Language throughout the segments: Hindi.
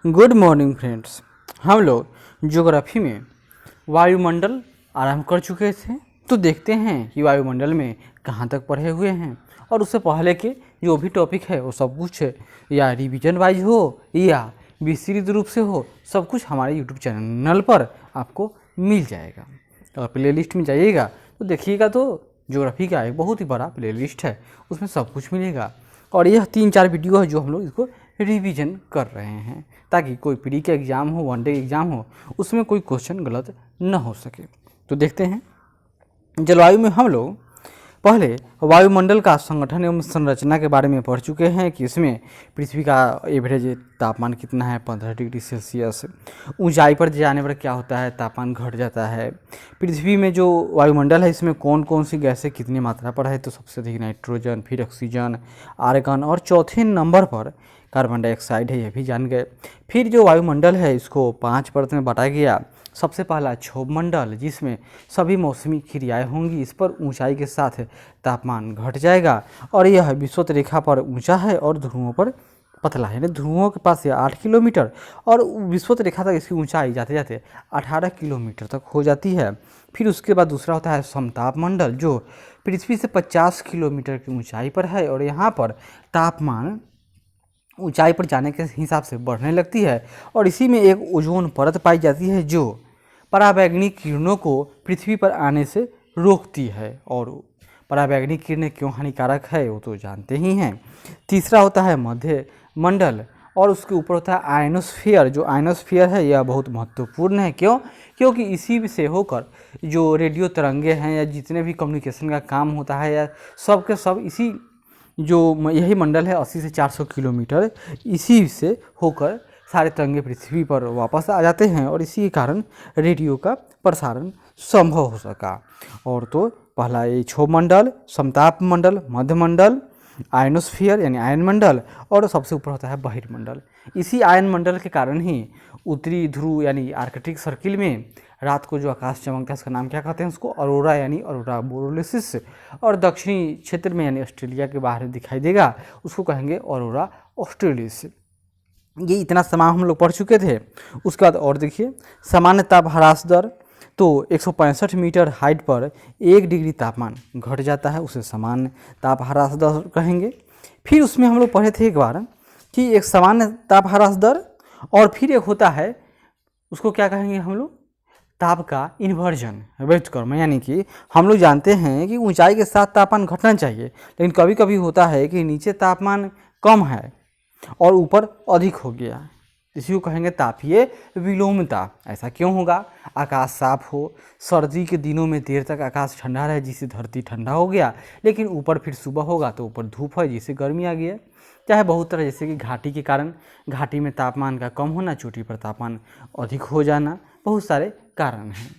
Good morning friends. हम लोग ज्योग्राफी में वायुमंडल आरंभ कर चुके थे, तो देखते हैं कि वायुमंडल में कहाँ तक पढ़े हुए हैं। और उससे पहले के जो भी टॉपिक है वो सब कुछ या रिवीजन वाइज हो या विस्तृत रूप से हो, सब कुछ हमारे यूट्यूब चैनल पर आपको मिल जाएगा। अगर प्ले लिस्ट में जाइएगा तो देखिएगा, तो ज्योग्राफी का एक बहुत ही बड़ा प्ले लिस्ट है, उसमें सब कुछ मिलेगा। और यह 3-4 वीडियो है जो हम लोग इसको रिवीजन कर रहे हैं, ताकि कोई प्री के एग्ज़ाम हो, वनडे एग्ज़ाम हो, उसमें कोई क्वेश्चन गलत न हो सके। तो देखते हैं, जलवायु में हम लोग पहले वायुमंडल का संगठन एवं संरचना के बारे में पढ़ चुके हैं कि इसमें पृथ्वी का एवरेज तापमान कितना है, 15 डिग्री सेल्सियस। ऊंचाई पर जाने पर क्या होता है, तापमान घट जाता है। पृथ्वी में जो वायुमंडल है इसमें कौन कौन सी गैसें कितनी मात्रा पर है, तो सबसे अधिक नाइट्रोजन, फिर ऑक्सीजन, आर्गन और चौथे नंबर पर कार्बन डाइऑक्साइड है, यह भी जान गए। फिर जो वायुमंडल है इसको 5 परत में बांटा गया। सबसे पहला क्षोभ मंडल, जिसमें सभी मौसमी क्रियाएं होंगी। इस पर ऊंचाई के साथ तापमान घट जाएगा और यह विषुवत रेखा पर ऊंचा है और ध्रुवों पर पतला है, यानी ध्रुवों के पास ये 8 किलोमीटर और विषुवत रेखा तक इसकी ऊंचाई जाते जाते 18 किलोमीटर तक हो जाती है। फिर उसके बाद दूसरा होता है समताप मंडल, जो पृथ्वी से 50 किलोमीटर की ऊंचाई पर है और यहाँ पर तापमान ऊंचाई पर जाने के हिसाब से बढ़ने लगती है। और इसी में एक ओजोन परत पाई जाती है जो पराबैंगनी किरणों को पृथ्वी पर आने से रोकती है। और पराबैंगनी किरणें क्यों हानिकारक है वो तो जानते ही हैं। तीसरा होता है मध्य मंडल और उसके ऊपर होता है आयनोस्फीयर। जो आयनोस्फीयर है यह बहुत महत्वपूर्ण है। क्यों? क्योंकि इसी से होकर जो रेडियो तरंगे हैं या जितने भी कम्युनिकेशन का काम होता है या सब के सब इसी जो यही मंडल है 80 से 400 किलोमीटर, इसी से होकर सारे तरंगे पृथ्वी पर वापस आ जाते हैं और इसी के कारण रेडियो का प्रसारण संभव हो सका। और तो पहला ये क्षोभ मंडल, समताप मंडल, मध्य मंडल, आयनोस्फीयर यानी आयन मंडल और सबसे ऊपर होता है बहिर्मंडल। इसी आयन मंडल के कारण ही उत्तरी ध्रुव यानी आर्कटिक सर्किल में रात को जो आकाश चमकता है उसका नाम क्या कहते हैं, उसको अरोरा यानी अरोरा बोरोलिसिस। और दक्षिणी क्षेत्र में यानी ऑस्ट्रेलिया के बाहर दिखाई देगा उसको कहेंगे अरोरा ऑस्ट्रेलिस। ये इतना सामान हम लोग पढ़ चुके थे। उसके बाद और देखिए, सामान्य ताप ह्रास दर, तो 165 मीटर हाइट पर 1 डिग्री तापमान घट जाता है, उसे सामान्य ताप ह्रास दर कहेंगे। फिर उसमें हम लोग पढ़े थे एक बार कि एक सामान्य ताप ह्रास दर और फिर एक होता है उसको क्या कहेंगे हम लोग, ताप का इन्वर्जन व्युत्क्रम। यानी कि हम लोग जानते हैं कि ऊंचाई के साथ तापमान घटना चाहिए, लेकिन कभी कभी होता है कि नीचे तापमान कम है और ऊपर अधिक हो गया, इसी को कहेंगे तापीय विलोमता। ऐसा क्यों होगा? आकाश साफ हो, सर्दी के दिनों में देर तक आकाश ठंडा रहे जिससे धरती ठंडा हो गया, लेकिन ऊपर फिर सुबह होगा तो ऊपर धूप है जिससे गर्मी आ गया। चाहे बहुत तरह, जैसे कि घाटी के कारण घाटी में तापमान का कम होना, चोटी पर तापमान अधिक हो जाना, बहुत सारे कारण हैं।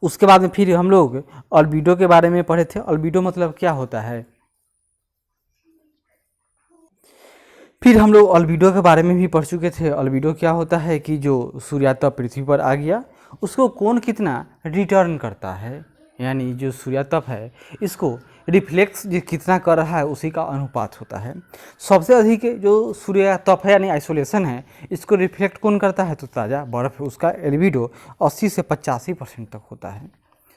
उसके बाद में फिर हम लोग अल्बिडो के बारे में पढ़े थे। अल्बिडो मतलब क्या होता है? फिर हम लोग अल्बिडो के बारे में भी पढ़ चुके थे। अल्बिडो क्या होता है कि जो सूर्यातप पृथ्वी पर आ गया उसको कौन कितना रिटर्न करता है, यानी जो सूर्यातप है इसको रिफ्लेक्स जो कितना कर रहा है उसी का अनुपात होता है। सबसे अधिक जो सूर्यातप है यानी आइसोलेशन है, इसको रिफ्लेक्ट कौन करता है, तो ताज़ा बर्फ़, उसका एल्बिडो 80 से 85% तक होता है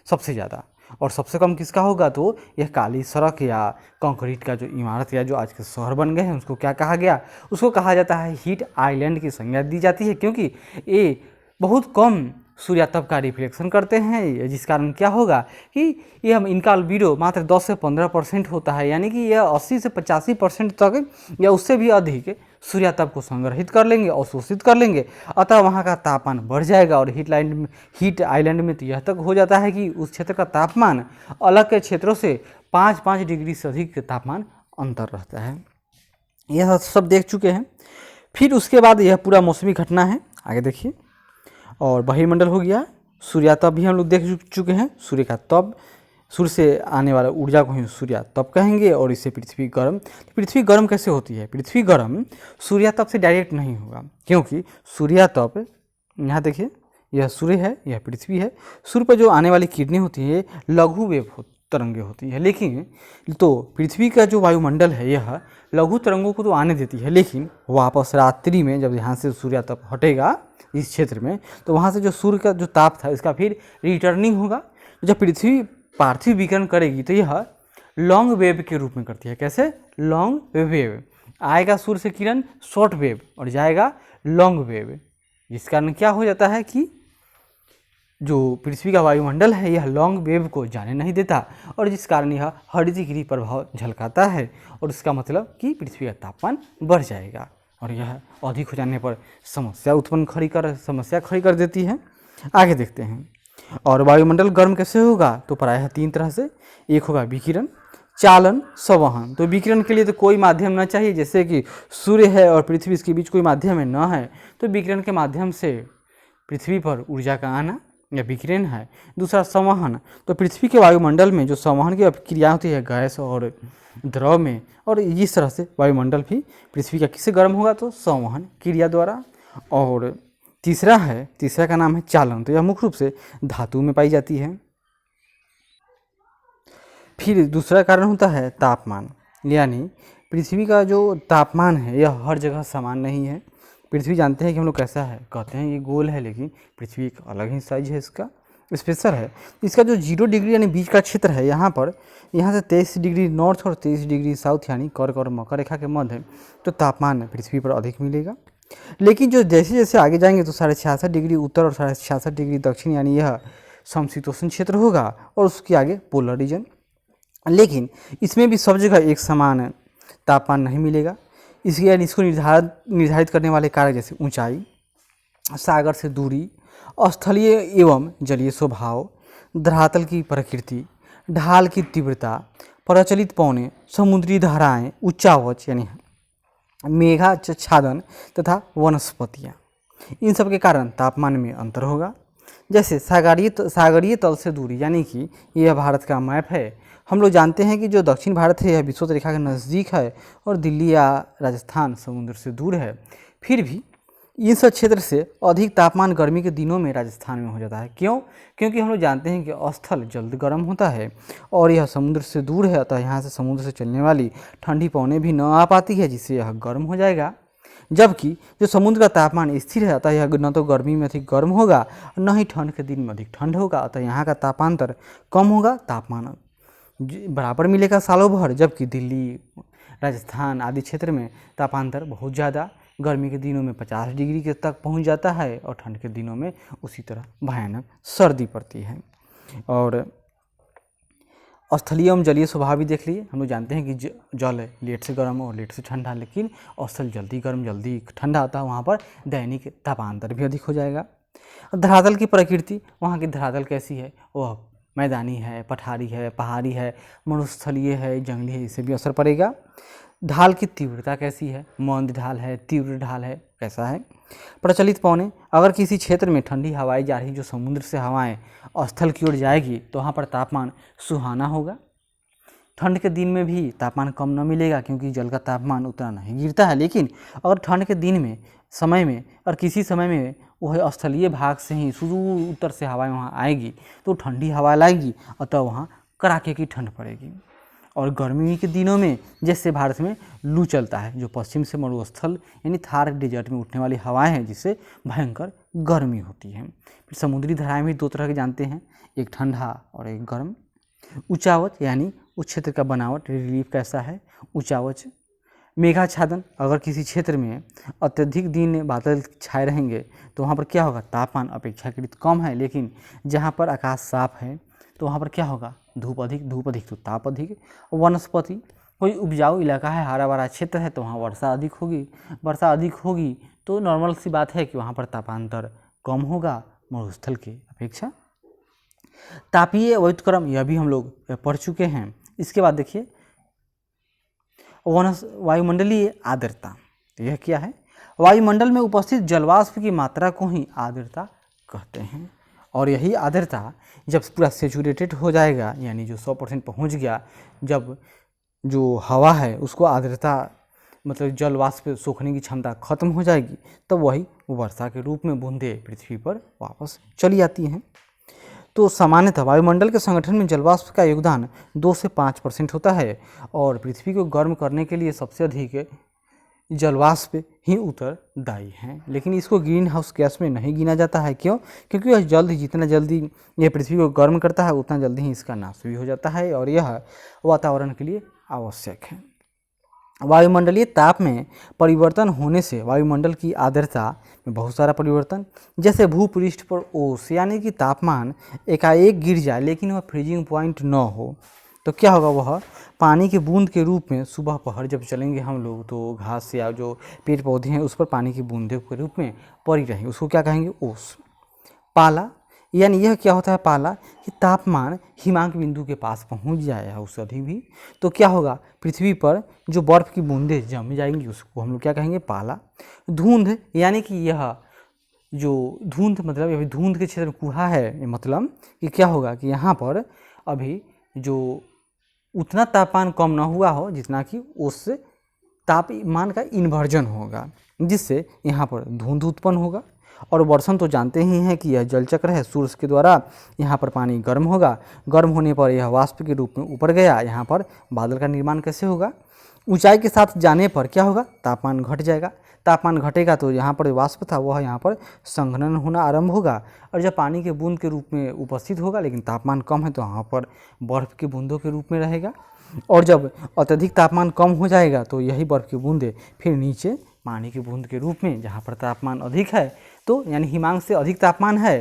सबसे ज़्यादा। और सबसे कम किसका होगा, तो यह काली सड़क या कंक्रीट का जो इमारत या जो आज के शहर बन गए हैं उसको क्या कहा गया, उसको कहा जाता है हीट आइलैंड की संज्ञा दी जाती है, क्योंकि ये बहुत कम सूर्यातप का रिफ्लेक्शन करते हैं, जिस कारण क्या होगा कि ये हम इनका अल्बिडो मात्र 10 से 15% होता है, यानी कि यह 80 से 85% तक या उससे भी अधिक सूर्यातप को संग्रहित कर लेंगे, अवशोषित कर लेंगे। अतः वहाँ का तापमान बढ़ जाएगा और हीट आइलैंड में तो यह तक हो जाता है कि उस क्षेत्र का तापमान अलग के क्षेत्रों से 5-5 डिग्री से अधिक तापमान अंतर रहता है। यह सब देख चुके हैं। फिर उसके बाद यह पूरा मौसमी घटना है, आगे देखिए। और बहिर्मंडल हो गया, सूर्यातप भी हम लोग देख चुके हैं। सूर्य का तप, सूर्य से आने वाला ऊर्जा को ही सूर्यातप कहेंगे और इससे पृथ्वी गर्म। पृथ्वी गर्म कैसे होती है? पृथ्वी गर्म सूर्यातप से डायरेक्ट नहीं होगा, क्योंकि सूर्यातप, यहाँ देखिए, यह सूर्य है, यह पृथ्वी है। सूर्य पर जो आने वाली किरणें होती है लघु वेव तरंगे होती है। लेकिन तो पृथ्वी का जो वायुमंडल है यह लघु तरंगों को तो आने देती है, लेकिन वापस रात्रि में जब यहाँ से सूर्य तप हटेगा इस क्षेत्र में, तो वहाँ से जो सूर्य का जो ताप था इसका फिर रिटर्निंग होगा। जब पृथ्वी पार्थिव विकिरण करेगी तो यह लॉन्ग वेव के रूप में करती है। कैसे? Long wave. आएगा सूर्य से किरण शॉर्ट वेव और जाएगा लॉन्ग वेव, जिस कारण क्या हो जाता है कि जो पृथ्वी का वायुमंडल है यह लॉन्ग वेव को जाने नहीं देता और जिस कारण यह हर्षिगिरी प्रभाव झलकाता है और इसका मतलब कि पृथ्वी का तापमान बढ़ जाएगा और यह अधिक हो जाने पर समस्या खड़ी कर देती है। आगे देखते हैं। और वायुमंडल गर्म कैसे होगा? तो प्रायः 3 तरह से। एक होगा विकिरण, चालन, संवहन। तो विकिरण के लिए तो कोई माध्यम न चाहिए, जैसे कि सूर्य है और पृथ्वी इसके बीच कोई माध्यम है न है, तो विकिरण के माध्यम से पृथ्वी पर ऊर्जा का आना या विकिरण है। दूसरा संवहन, तो पृथ्वी के वायुमंडल में जो संवहन की क्रिया होती है गैस और द्रव में, और इस तरह से वायुमंडल भी पृथ्वी का किससे गर्म होगा? तो संवहन क्रिया द्वारा। और तीसरा का नाम है चालन। तो यह मुख्य रूप से धातु में पाई जाती है। फिर दूसरा कारण होता है तापमान, यानी पृथ्वी का जो तापमान है यह हर जगह समान नहीं है। पृथ्वी जानते हैं कि हम लोग कैसा है, कहते हैं ये गोल है, लेकिन पृथ्वी एक अलग ही साइज है, इसका स्पेशल है। इसका जो 0 डिग्री यानी बीच का क्षेत्र है, यहाँ से 23 डिग्री नॉर्थ और 23 डिग्री साउथ यानी कर्क और मकर रेखा के मध्य है, तो तापमान पृथ्वी पर अधिक मिलेगा। लेकिन जो जैसे जैसे आगे जाएंगे तो 66.5 डिग्री उत्तर और 66.5 डिग्री दक्षिण यानी यह समशीतोष्ण क्षेत्र होगा और उसके आगे पोलर रीजन। लेकिन इसमें भी सब जगह एक समान तापमान नहीं मिलेगा। इसके यानी इसको निर्धारित करने वाले कारक जैसे ऊंचाई, सागर से दूरी, स्थलीय एवं जलीय स्वभाव, धरातल की प्रकृति, ढाल की तीव्रता, प्रचलित पौने, समुद्री धाराएं, उच्चावच यानी मेघाच्छादन तथा वनस्पतियाँ, इन सब के कारण तापमान में अंतर होगा। जैसे सागरीय तल से दूरी, यानी कि यह भारत का मैप है। हम लोग जानते हैं कि जो दक्षिण भारत है यह विषुवत रेखा के नज़दीक है और दिल्ली या राजस्थान समुद्र से दूर है। फिर भी इन सब क्षेत्र से अधिक तापमान गर्मी के दिनों में राजस्थान में हो जाता है। क्यों? क्योंकि हम लोग जानते हैं कि स्थल जल्द गर्म होता है और यह समुद्र से दूर है, अतः यहाँ से समुद्र से चलने वाली ठंडी पवनें भी न आ पाती है, जिससे यह गर्म हो जाएगा। जबकि जो समुद्र का तापमान स्थिर है, अतः यह न तो गर्मी में अधिक गर्म होगा न ही ठंड के दिन में अधिक ठंड होगा, अतः यहाँ का तापांतर कम होगा, तापमान बराबर मिलेगा सालों भर। जबकि दिल्ली, राजस्थान आदि क्षेत्र में तापांतर बहुत ज़्यादा, गर्मी के दिनों में 50 डिग्री के तक पहुंच जाता है और ठंड के दिनों में उसी तरह भयानक सर्दी पड़ती है। और स्थलीय एवं जलीय स्वभाव भी देख लिए। हम लोग जानते हैं कि जल लेट से गर्म और लेट से ठंडा, लेकिन स्थल जल्दी गर्म जल्दी ठंडा आता है, वहाँ पर दैनिक तापांतर भी अधिक हो जाएगा। धरातल की प्रकृति, वहाँ की धरातल कैसी है? वह मैदानी है, पठारी है, पहाड़ी है, मरुस्थलीय है, जंगली है, इससे भी असर पड़ेगा। ढाल की तीव्रता कैसी है? मंद ढाल है, तीव्र ढाल है, कैसा है? प्रचलित पौने, अगर किसी क्षेत्र में ठंडी हवाएं जा रही, जो समुद्र से हवाएं स्थल की ओर जाएगी, तो वहाँ पर तापमान सुहाना होगा। ठंड के दिन में भी तापमान कम न मिलेगा, क्योंकि जल का तापमान उतना नहीं गिरता है। लेकिन अगर ठंड के दिन में और किसी समय में वह स्थलीय भाग से ही सुदूर उत्तर से हवाएं वहाँ आएगी, तो ठंडी हवा लाएगी, अतः वहाँ कड़ाके की ठंड पड़ेगी। और गर्मी के दिनों में जैसे भारत में लू चलता है, जो पश्चिम से मरुस्थल यानी थार डेजर्ट में उठने वाली हवाएं हैं, जिससे भयंकर गर्मी होती है। फिर समुद्री धाराएं भी 2 तरह के जानते हैं, एक ठंडा और एक गर्म। उच्चावच यानी उस क्षेत्र का बनावट, रिलीफ कैसा है? उच्चावच। मेघाच्छादन, अगर किसी क्षेत्र में अत्यधिक दिन बादल छाए रहेंगे तो वहाँ पर क्या होगा? तापमान अपेक्षाकृत कम है, लेकिन जहाँ पर आकाश साफ है तो वहाँ पर क्या होगा? धूप अधिक तो ताप अधिक। वनस्पति, कोई उपजाऊ इलाका है, हरा भरा क्षेत्र है, तो वहाँ वर्षा अधिक होगी तो नॉर्मल सी बात है कि वहाँ पर तापांतर कम होगा मरुस्थल के अपेक्षा। तापीय व्युत्क्रम, यह भी हम लोग पढ़ चुके हैं। इसके बाद देखिए वायुमंडलीय आर्द्रता, यह क्या है? वायुमंडल में उपस्थित जलवाष्प की मात्रा को ही आर्द्रता कहते हैं। और यही आर्द्रता जब पूरा सेचुरेटेड हो जाएगा, यानी जो 100% पहुंच गया, जब जो हवा है उसको आर्द्रता मतलब जल वाष्प सोखने की क्षमता खत्म हो जाएगी, तब वही वर्षा के रूप में बूंदें पृथ्वी पर वापस चली आती हैं। तो सामान्यतः वायुमंडल के संगठन में जलवाष्प का योगदान 2 से 5% होता है और पृथ्वी को गर्म करने के लिए सबसे अधिक जलवाष्प ही उत्तरदायी हैं। लेकिन इसको ग्रीन हाउस गैस में नहीं गिना जाता है। क्यों? क्योंकि यह जितना जल्दी यह पृथ्वी को गर्म करता है उतना जल्दी ही इसका नाश भी हो जाता है और यह वातावरण के लिए आवश्यक है। वायुमंडलीय ताप में परिवर्तन होने से वायुमंडल की आर्द्रता में बहुत सारा परिवर्तन, जैसे भूपृष्ठ पर ओस यानी कि तापमान एकाएक गिर जाए लेकिन वह फ्रीजिंग पॉइंट न हो तो क्या होगा, वह पानी के बूंद के रूप में सुबह पहर जब चलेंगे हम लोग तो घास या जो पेड़ पौधे हैं उस पर पानी की बूंदे के रूप में पड़ी रहेंगी, उसको क्या कहेंगे, ओस। पाला यानी यह क्या होता है, पाला कि तापमान हिमांक बिंदु के पास पहुंच जाए उससे अधिक भी तो क्या होगा, पृथ्वी पर जो बर्फ़ की बूंदें जम जाएंगी उसको हम लोग क्या कहेंगे, पाला। धुंध यानी कि यह जो धुंध मतलब अभी धुंध के क्षेत्र में कुहा है, मतलब कि क्या होगा कि यहाँ पर अभी जो उतना तापमान कम ना हुआ हो जितना कि उस तापमान का इन्वर्जन होगा जिससे यहाँ पर धुंध उत्पन्न होगा। और वर्षण तो जानते ही हैं कि यह जल चक्र है, सूर्य के द्वारा यहाँ पर पानी गर्म होगा, गर्म होने पर यह वाष्प के रूप में ऊपर गया, यहाँ पर बादल का निर्माण कैसे होगा, ऊंचाई के साथ जाने पर क्या होगा, तापमान घट जाएगा, तापमान घटेगा तो यहाँ पर वाष्प था वह यहाँ पर संघनन होना आरंभ होगा और जब पानी के बूंद के रूप में उपस्थित होगा लेकिन तापमान कम है तो यहाँ पर बर्फ़ की बूंदों के रूप में रहेगा और जब अत्यधिक तापमान कम हो जाएगा तो यही बर्फ़ की बूंदें फिर नीचे पानी की बूंद के रूप में, जहाँ पर तापमान अधिक है तो यानी हिमांक से अधिक तापमान है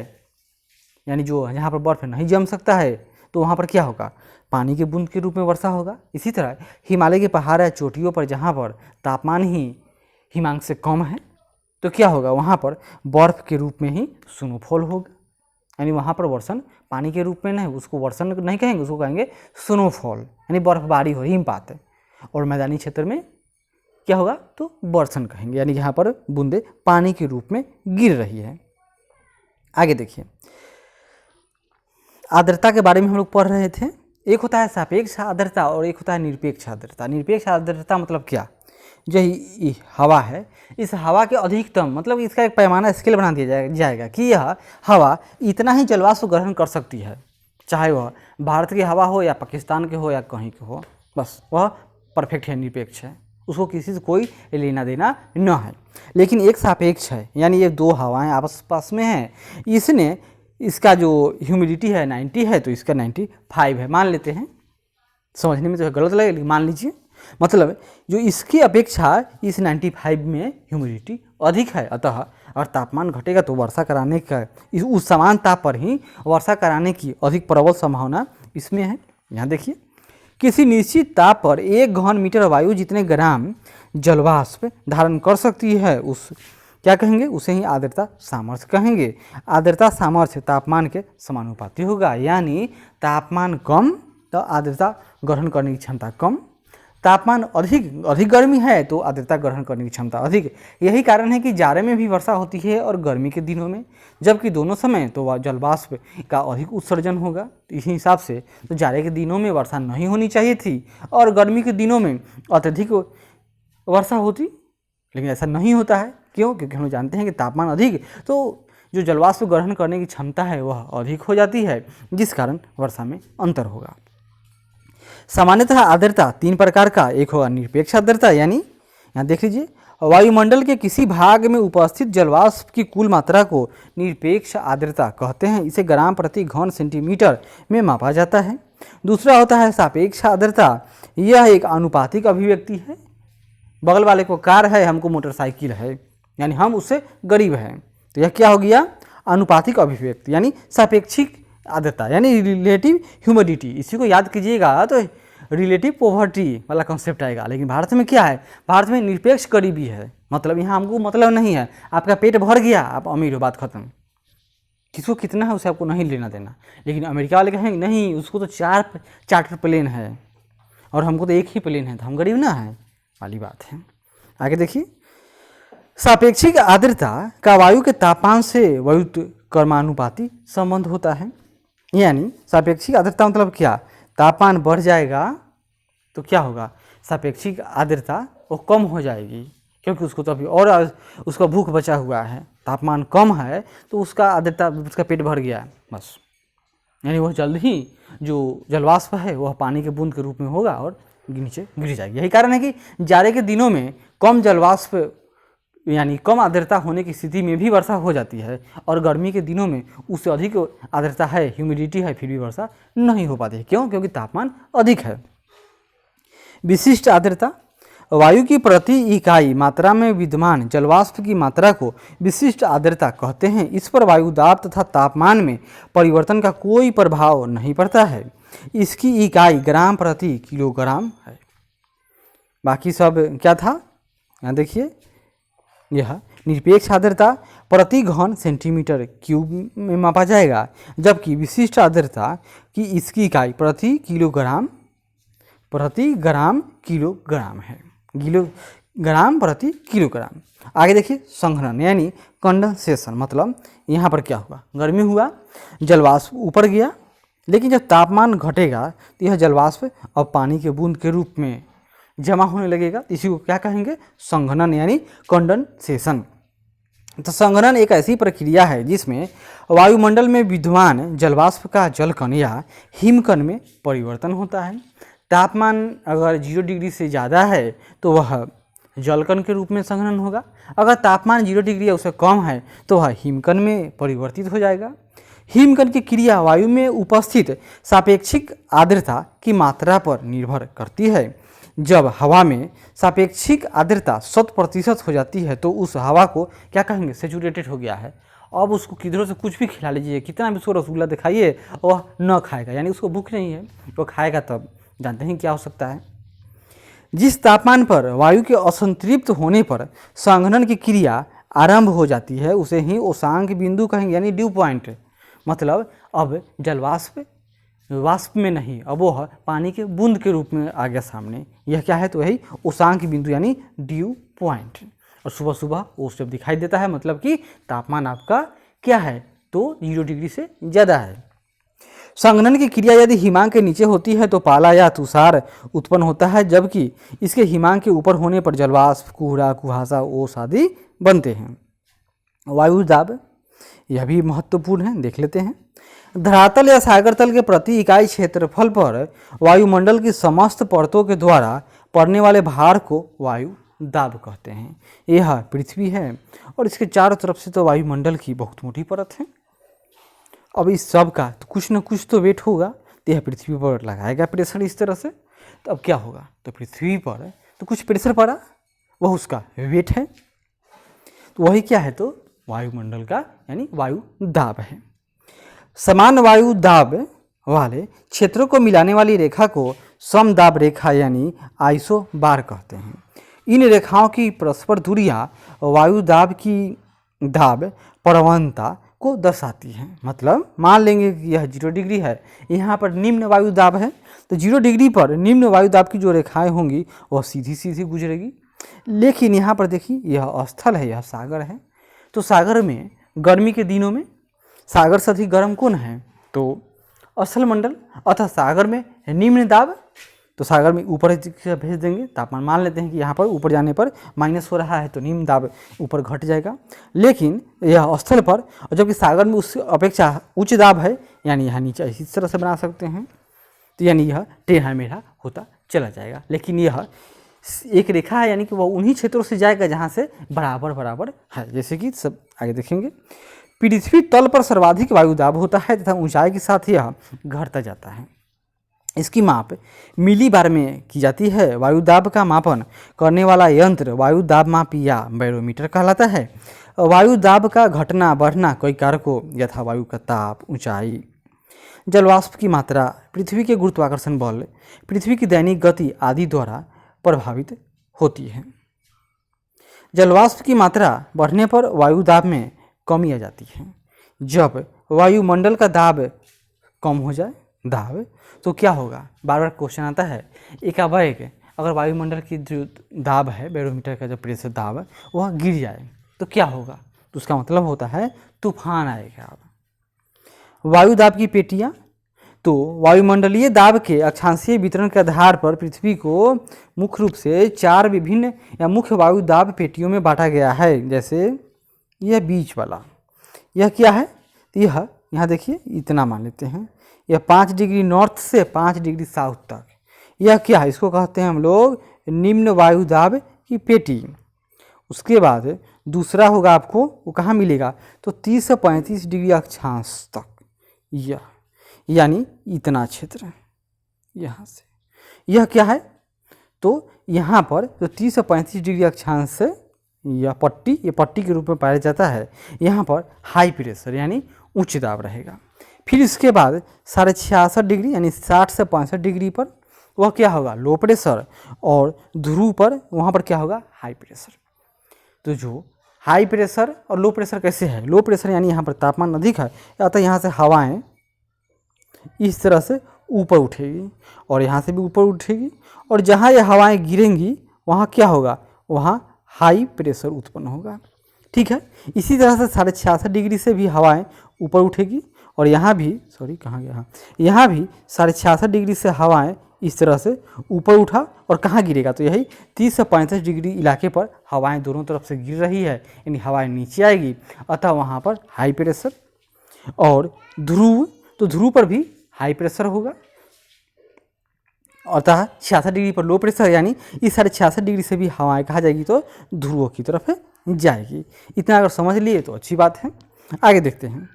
यानी जो जहाँ पर बर्फ़ नहीं जम सकता है तो वहाँ पर क्या होगा, पानी के बूंद के रूप में वर्षा होगा। इसी तरह हिमालय के पहाड़ या चोटियों पर जहाँ पर तापमान ही हिमांक से कम है तो क्या होगा, वहाँ पर बर्फ़ के रूप में ही स्नोफॉल होगा, यानी वहाँ पर वर्षण पानी के रूप में नहीं, उसको वर्षण नहीं कहेंगे, उसको कहेंगे स्नोफॉल यानी बर्फबारी हो, हिमपात है। और मैदानी क्षेत्र में क्या होगा तो वर्षण कहेंगे, यानी यहाँ पर बूंदे पानी के रूप में गिर रही है। आगे देखिए, आर्द्रता के बारे में हम लोग पढ़ रहे थे। एक होता है सापेक्ष आर्द्रता और एक होता है निरपेक्ष आर्द्रता। निरपेक्ष आर्द्रता मतलब क्या, जो हवा है इस हवा के अधिकतम मतलब इसका एक पैमाना स्केल बना दिया जाएगा कि यह हवा इतना ही जलवाष्प ग्रहण कर सकती है, चाहे वह भारत की हवा हो या पाकिस्तान के हो या कहीं के हो, बस वह परफेक्ट है, निरपेक्ष है, उसको किसी से कोई लेना देना न है। लेकिन एक सापेक्ष है यानी ये दो हवाएं आपस पास में हैं, इसने इसका जो ह्यूमिडिटी है 90 है तो इसका 95 है, मान लेते हैं, समझने में तो गलत लगेगा मान लीजिए, मतलब जो इसकी अपेक्षा इस 95 में ह्यूमिडिटी अधिक है, अतः और तापमान घटेगा तो वर्षा कराने का उस समान ताप पर ही वर्षा कराने की अधिक प्रबल संभावना इसमें है। यहाँ देखिए, किसी निश्चित ताप पर 1 घन मीटर वायु जितने ग्राम जलवाष्प धारण कर सकती है उस क्या कहेंगे, उसे ही आर्द्रता सामर्थ्य कहेंगे। आर्द्रता सामर्थ्य तापमान के समानुपाती होगा, यानी तापमान कम तो आर्द्रता ग्रहण करने की क्षमता कम, तापमान अधिक गर्मी है तो आर्द्रता ग्रहण करने की क्षमता अधिक। यही कारण है कि जाड़े में भी वर्षा होती है और गर्मी के दिनों में, जबकि दोनों समय तो जलवाष्प का अधिक उत्सर्जन होगा। इसी हिसाब से तो जाड़े के दिनों में वर्षा नहीं होनी चाहिए थी और गर्मी के दिनों में अत्यधिक वर्षा होती, लेकिन ऐसा नहीं होता है। क्यों? क्योंकि हम जानते हैं कि तापमान अधिक तो जो जलवाष्प ग्रहण करने की क्षमता है वह अधिक हो जाती है, जिस कारण वर्षा में अंतर होगा। सामान्यतः आर्द्रता 3 प्रकार का, एक होगा निरपेक्ष आर्द्रता, यानी यहाँ देख लीजिए, वायुमंडल के किसी भाग में उपस्थित जलवाष्प की कुल मात्रा को निरपेक्ष आर्द्रता कहते हैं, इसे ग्राम प्रति घन सेंटीमीटर में मापा जाता है। दूसरा होता है सापेक्ष आर्द्रता, यह एक आनुपातिक अभिव्यक्ति है, बगल वाले को कार है हमको मोटरसाइकिल है, यानी हम उससे गरीब हैं, तो यह क्या हो गया, अनुपातिक अभिव्यक्ति, यानी सापेक्षिक आर्द्रता यानी रिलेटिव ह्यूमिडिटी। इसी को याद कीजिएगा तो रिलेटिव पॉवर्टी वाला कॉन्सेप्ट आएगा। लेकिन भारत में क्या है, भारत में निरपेक्ष गरीबी है, मतलब यहाँ हमको मतलब नहीं है, आपका पेट भर गया आप अमीर हो, बात खत्म, किसको कितना है उसे आपको नहीं लेना देना। लेकिन अमेरिका वाले कहेंगे नहीं, उसको तो 4 चार्टर प्लेन है और हमको तो 1 ही प्लेन है, तो हम गरीब ना है वाली बात है। आगे देखिए, सापेक्षिक आर्द्रता का वायु के तापमान से व्युत्क्रमानुपाती संबंध होता है, यानी सापेक्षिक आर्द्रता मतलब क्या, तापमान बढ़ जाएगा तो क्या होगा, सापेक्षिक आर्द्रता वो कम हो जाएगी, क्योंकि उसको तो अभी और उसका भूख बचा हुआ है, तापमान कम है तो उसका आर्द्रता, उसका पेट भर गया, बस यानी वह जल्द ही जो जलवाष्प है वह पानी के बूंद के रूप में होगा और नीचे गिर जाएगी। यही कारण है कि जाड़े के दिनों में कम जलवाष्प यानी कम आर्द्रता होने की स्थिति में भी वर्षा हो जाती है, और गर्मी के दिनों में उससे अधिक आर्द्रता है, ह्यूमिडिटी है, फिर भी वर्षा नहीं हो पाती है। क्यों? क्योंकि तापमान अधिक है। विशिष्ट आर्द्रता, वायु की प्रति इकाई मात्रा में विद्यमान जलवाष्प की मात्रा को विशिष्ट आर्द्रता कहते हैं। इस पर वायु दाब तथा तापमान में परिवर्तन का कोई प्रभाव नहीं पड़ता है। इसकी इकाई ग्राम प्रति किलोग्राम है। बाकी सब क्या था, यहाँ देखिए, यह निरपेक्ष आर्द्रता प्रति घन सेंटीमीटर क्यूब में मापा जाएगा, जबकि विशिष्ट आर्द्रता की इसकी इकाई प्रति ग्राम किलोग्राम है, ग्राम प्रति किलोग्राम। आगे देखिए, संघनन यानी कंडेंसेशन, मतलब यहाँ पर क्या हुआ, गर्मी हुआ, जलवाष्प ऊपर गया, लेकिन जब तापमान घटेगा तो यह जलवाष्प अब पानी के बूंद के रूप में जमा होने लगेगा। इसी को क्या कहेंगे, संघनन यानी कंडेंसेशन। तो संघनन एक ऐसी प्रक्रिया है जिसमें वायुमंडल में विद्यमान जलवाष्प का जलकण या हिमकण में परिवर्तन होता है। तापमान अगर 0 डिग्री से ज़्यादा है तो वह जलकण के रूप में संघनन होगा, अगर तापमान 0 डिग्री या उससे कम है तो वह हिमकण में परिवर्तित हो जाएगा। हिमकण की क्रिया वायु में उपस्थित सापेक्षिक आर्द्रता की मात्रा पर निर्भर करती है। जब हवा में सापेक्षिक आर्द्रता 100% हो जाती है तो उस हवा को क्या कहेंगे, सैचुरेटेड हो गया है। अब उसको किधरों से कुछ भी खिला लीजिए, कितना भी उसको रसगुल्ला दिखाइए, वह न खाएगा, यानी उसको भूख नहीं है, वो खाएगा तब जानते हैं क्या हो सकता है। जिस तापमान पर वायु के असंतृप्त होने पर संघनन की क्रिया आरंभ हो जाती है उसे ही उषांक बिंदु कहेंगे, यानी ड्यू पॉइंट। मतलब अब जलवाष्प वाष्प में नहीं, अब वह पानी के बूंद के रूप में आ गया सामने, यह क्या है, तो वही उषांक बिंदु यानी ड्यू पॉइंट। और सुबह सुबह वो जब दिखाई देता है मतलब कि तापमान आपका क्या है, तो 0 डिग्री से ज़्यादा है। संघनन की क्रिया यदि हिमांक के नीचे होती है तो पाला या तुषार उत्पन्न होता है, जबकि इसके हिमांक के ऊपर होने पर जलवाष्प, कुहरा, कुहासा, ओस आदि बनते हैं। वायु दाब, यह भी महत्वपूर्ण है, देख लेते हैं। धरातल या सागर तल के प्रति इकाई क्षेत्रफल पर वायुमंडल की समस्त परतों के द्वारा पड़ने वाले भार को वायु दाब कहते हैं। यह पृथ्वी है और इसके चारों तरफ से तो वायुमंडल की बहुत मोटी परत है। अब इस सब का तो कुछ न कुछ तो वेट होगा, तो यह पृथ्वी पर लगाएगा प्रेशर इस तरह से, तो अब क्या होगा, तो पृथ्वी पर तो कुछ प्रेशर पड़ा, वह उसका वेट है, तो वही क्या है, तो वायुमंडल का यानी वायु दाब है। समान वायु दाब वाले क्षेत्रों को मिलाने वाली रेखा को समदाब रेखा यानी आइसो बार कहते हैं। इन रेखाओं की परस्पर दूरियां वायु दाब की दाब प्रवणता को दर्शाती हैं। मतलब मान लेंगे कि यह 0 डिग्री है, यहाँ पर निम्न वायु दाब है, तो 0 डिग्री पर निम्न वायु दाब की जो रेखाएं होंगी वह सीधी सीधी गुजरेगी। लेकिन यहाँ पर देखिए, यह स्थल है, यह सागर है, तो सागर में गर्मी के दिनों में सागर से अधिक गर्म कौन है, तो असल मंडल, अतः सागर में निम्न दाब, तो सागर में ऊपर भेज देंगे। तापमान मान लेते हैं कि यहाँ पर ऊपर जाने पर माइनस हो रहा है तो निम्न दाब ऊपर घट जाएगा, लेकिन यह स्थल पर, और जबकि सागर में उस अपेक्षा उच्च दाब है, यानी यहाँ नीचे इस तरह से बना सकते हैं, तो यानी यह टेढ़ा मेढ़ा होता चला जाएगा। लेकिन यह एक रेखा है, यानी कि वह उन्हीं क्षेत्रों से जाएगा जहाँ से बराबर बराबर है, जैसे कि सब आगे देखेंगे। पृथ्वी तल पर सर्वाधिक वायु दाब होता है तथा ऊंचाई के साथ यह घटता जाता है। इसकी माप मिली बार में की जाती है। वायु दाब का मापन करने वाला यंत्र वायु दाब मापी या बैरोमीटर कहलाता है। वायु दाब का घटना बढ़ना कई कारकों यथा वायु का ताप, ऊंचाई, जलवाष्प की मात्रा, पृथ्वी के गुरुत्वाकर्षण बल, पृथ्वी की दैनिक गति आदि द्वारा प्रभावित होती है। जलवाष्प की मात्रा बढ़ने पर वायु दाब में कमी आ जाती है। जब वायुमंडल का दाब कम हो जाए दाब, तो क्या होगा, बार बार क्वेश्चन आता है एकाएक अगर वायुमंडल की जो दाब है, बैरोमीटर का जो प्रेशर दाब है वह गिर जाए तो क्या होगा, तो उसका मतलब होता है तूफान आएगा। वायु दाब की पेटियाँ, तो वायुमंडलीय दाब के अक्षांशीय वितरण के आधार पर पृथ्वी को मुख्य रूप से 4 विभिन्न या मुख्य वायु दाब पेटियों में बांटा गया है। जैसे यह बीच वाला, यह क्या है, तो यह यहाँ देखिए इतना मान लेते हैं, यह 5 डिग्री नॉर्थ से 5 डिग्री साउथ तक। यह क्या है, इसको कहते हैं हम लोग निम्न वायुदाब की पेटी। उसके बाद दूसरा होगा आपको, वो कहाँ मिलेगा, तो 30 से 35 डिग्री अक्षांश तक, यह यानी इतना क्षेत्र यहाँ से। यह क्या है, तो यहाँ पर जो 30 से 35 डिग्री अक्षांश से यह पट्टी, ये पट्टी के रूप में पाया जाता है। यहाँ पर हाई प्रेशर यानी उच्च दाब रहेगा। फिर इसके बाद 66.5 डिग्री यानी 60 से 65 डिग्री पर वह क्या होगा, लो प्रेशर, और ध्रुव पर वहाँ पर क्या होगा, हाई प्रेशर। तो जो हाई प्रेशर और लो प्रेशर कैसे है, लो प्रेशर यानी यहाँ पर तापमान अधिक है, अतः यहाँ से हवाएं इस तरह से ऊपर उठेगी और यहाँ से भी ऊपर उठेगी, और जहाँ ये हवाएं गिरेंगी वहाँ क्या होगा, वहाँ हाई प्रेशर उत्पन्न होगा। ठीक है, इसी तरह से 66.5 डिग्री से भी हवाएं ऊपर उठेगी, और यहाँ भी, सॉरी कहाँ गया, यहाँ भी 66.5 डिग्री से हवाएं इस तरह से ऊपर उठा और कहाँ गिरेगा, तो यही 30 से 35 डिग्री इलाके पर हवाएं दोनों तरफ से गिर रही है, यानी हवाएं नीचे आएगी, अतः वहाँ पर हाई प्रेशर। और ध्रुव, तो ध्रुव पर भी हाई प्रेशर होगा, अतः 66 डिग्री पर लो प्रेशर, यानी इस 66.5 डिग्री से भी हवाएं कहाँ जाएगी, तो ध्रुवों की तरफ जाएगी। इतना अगर समझ लिए तो अच्छी बात है। आगे देखते हैं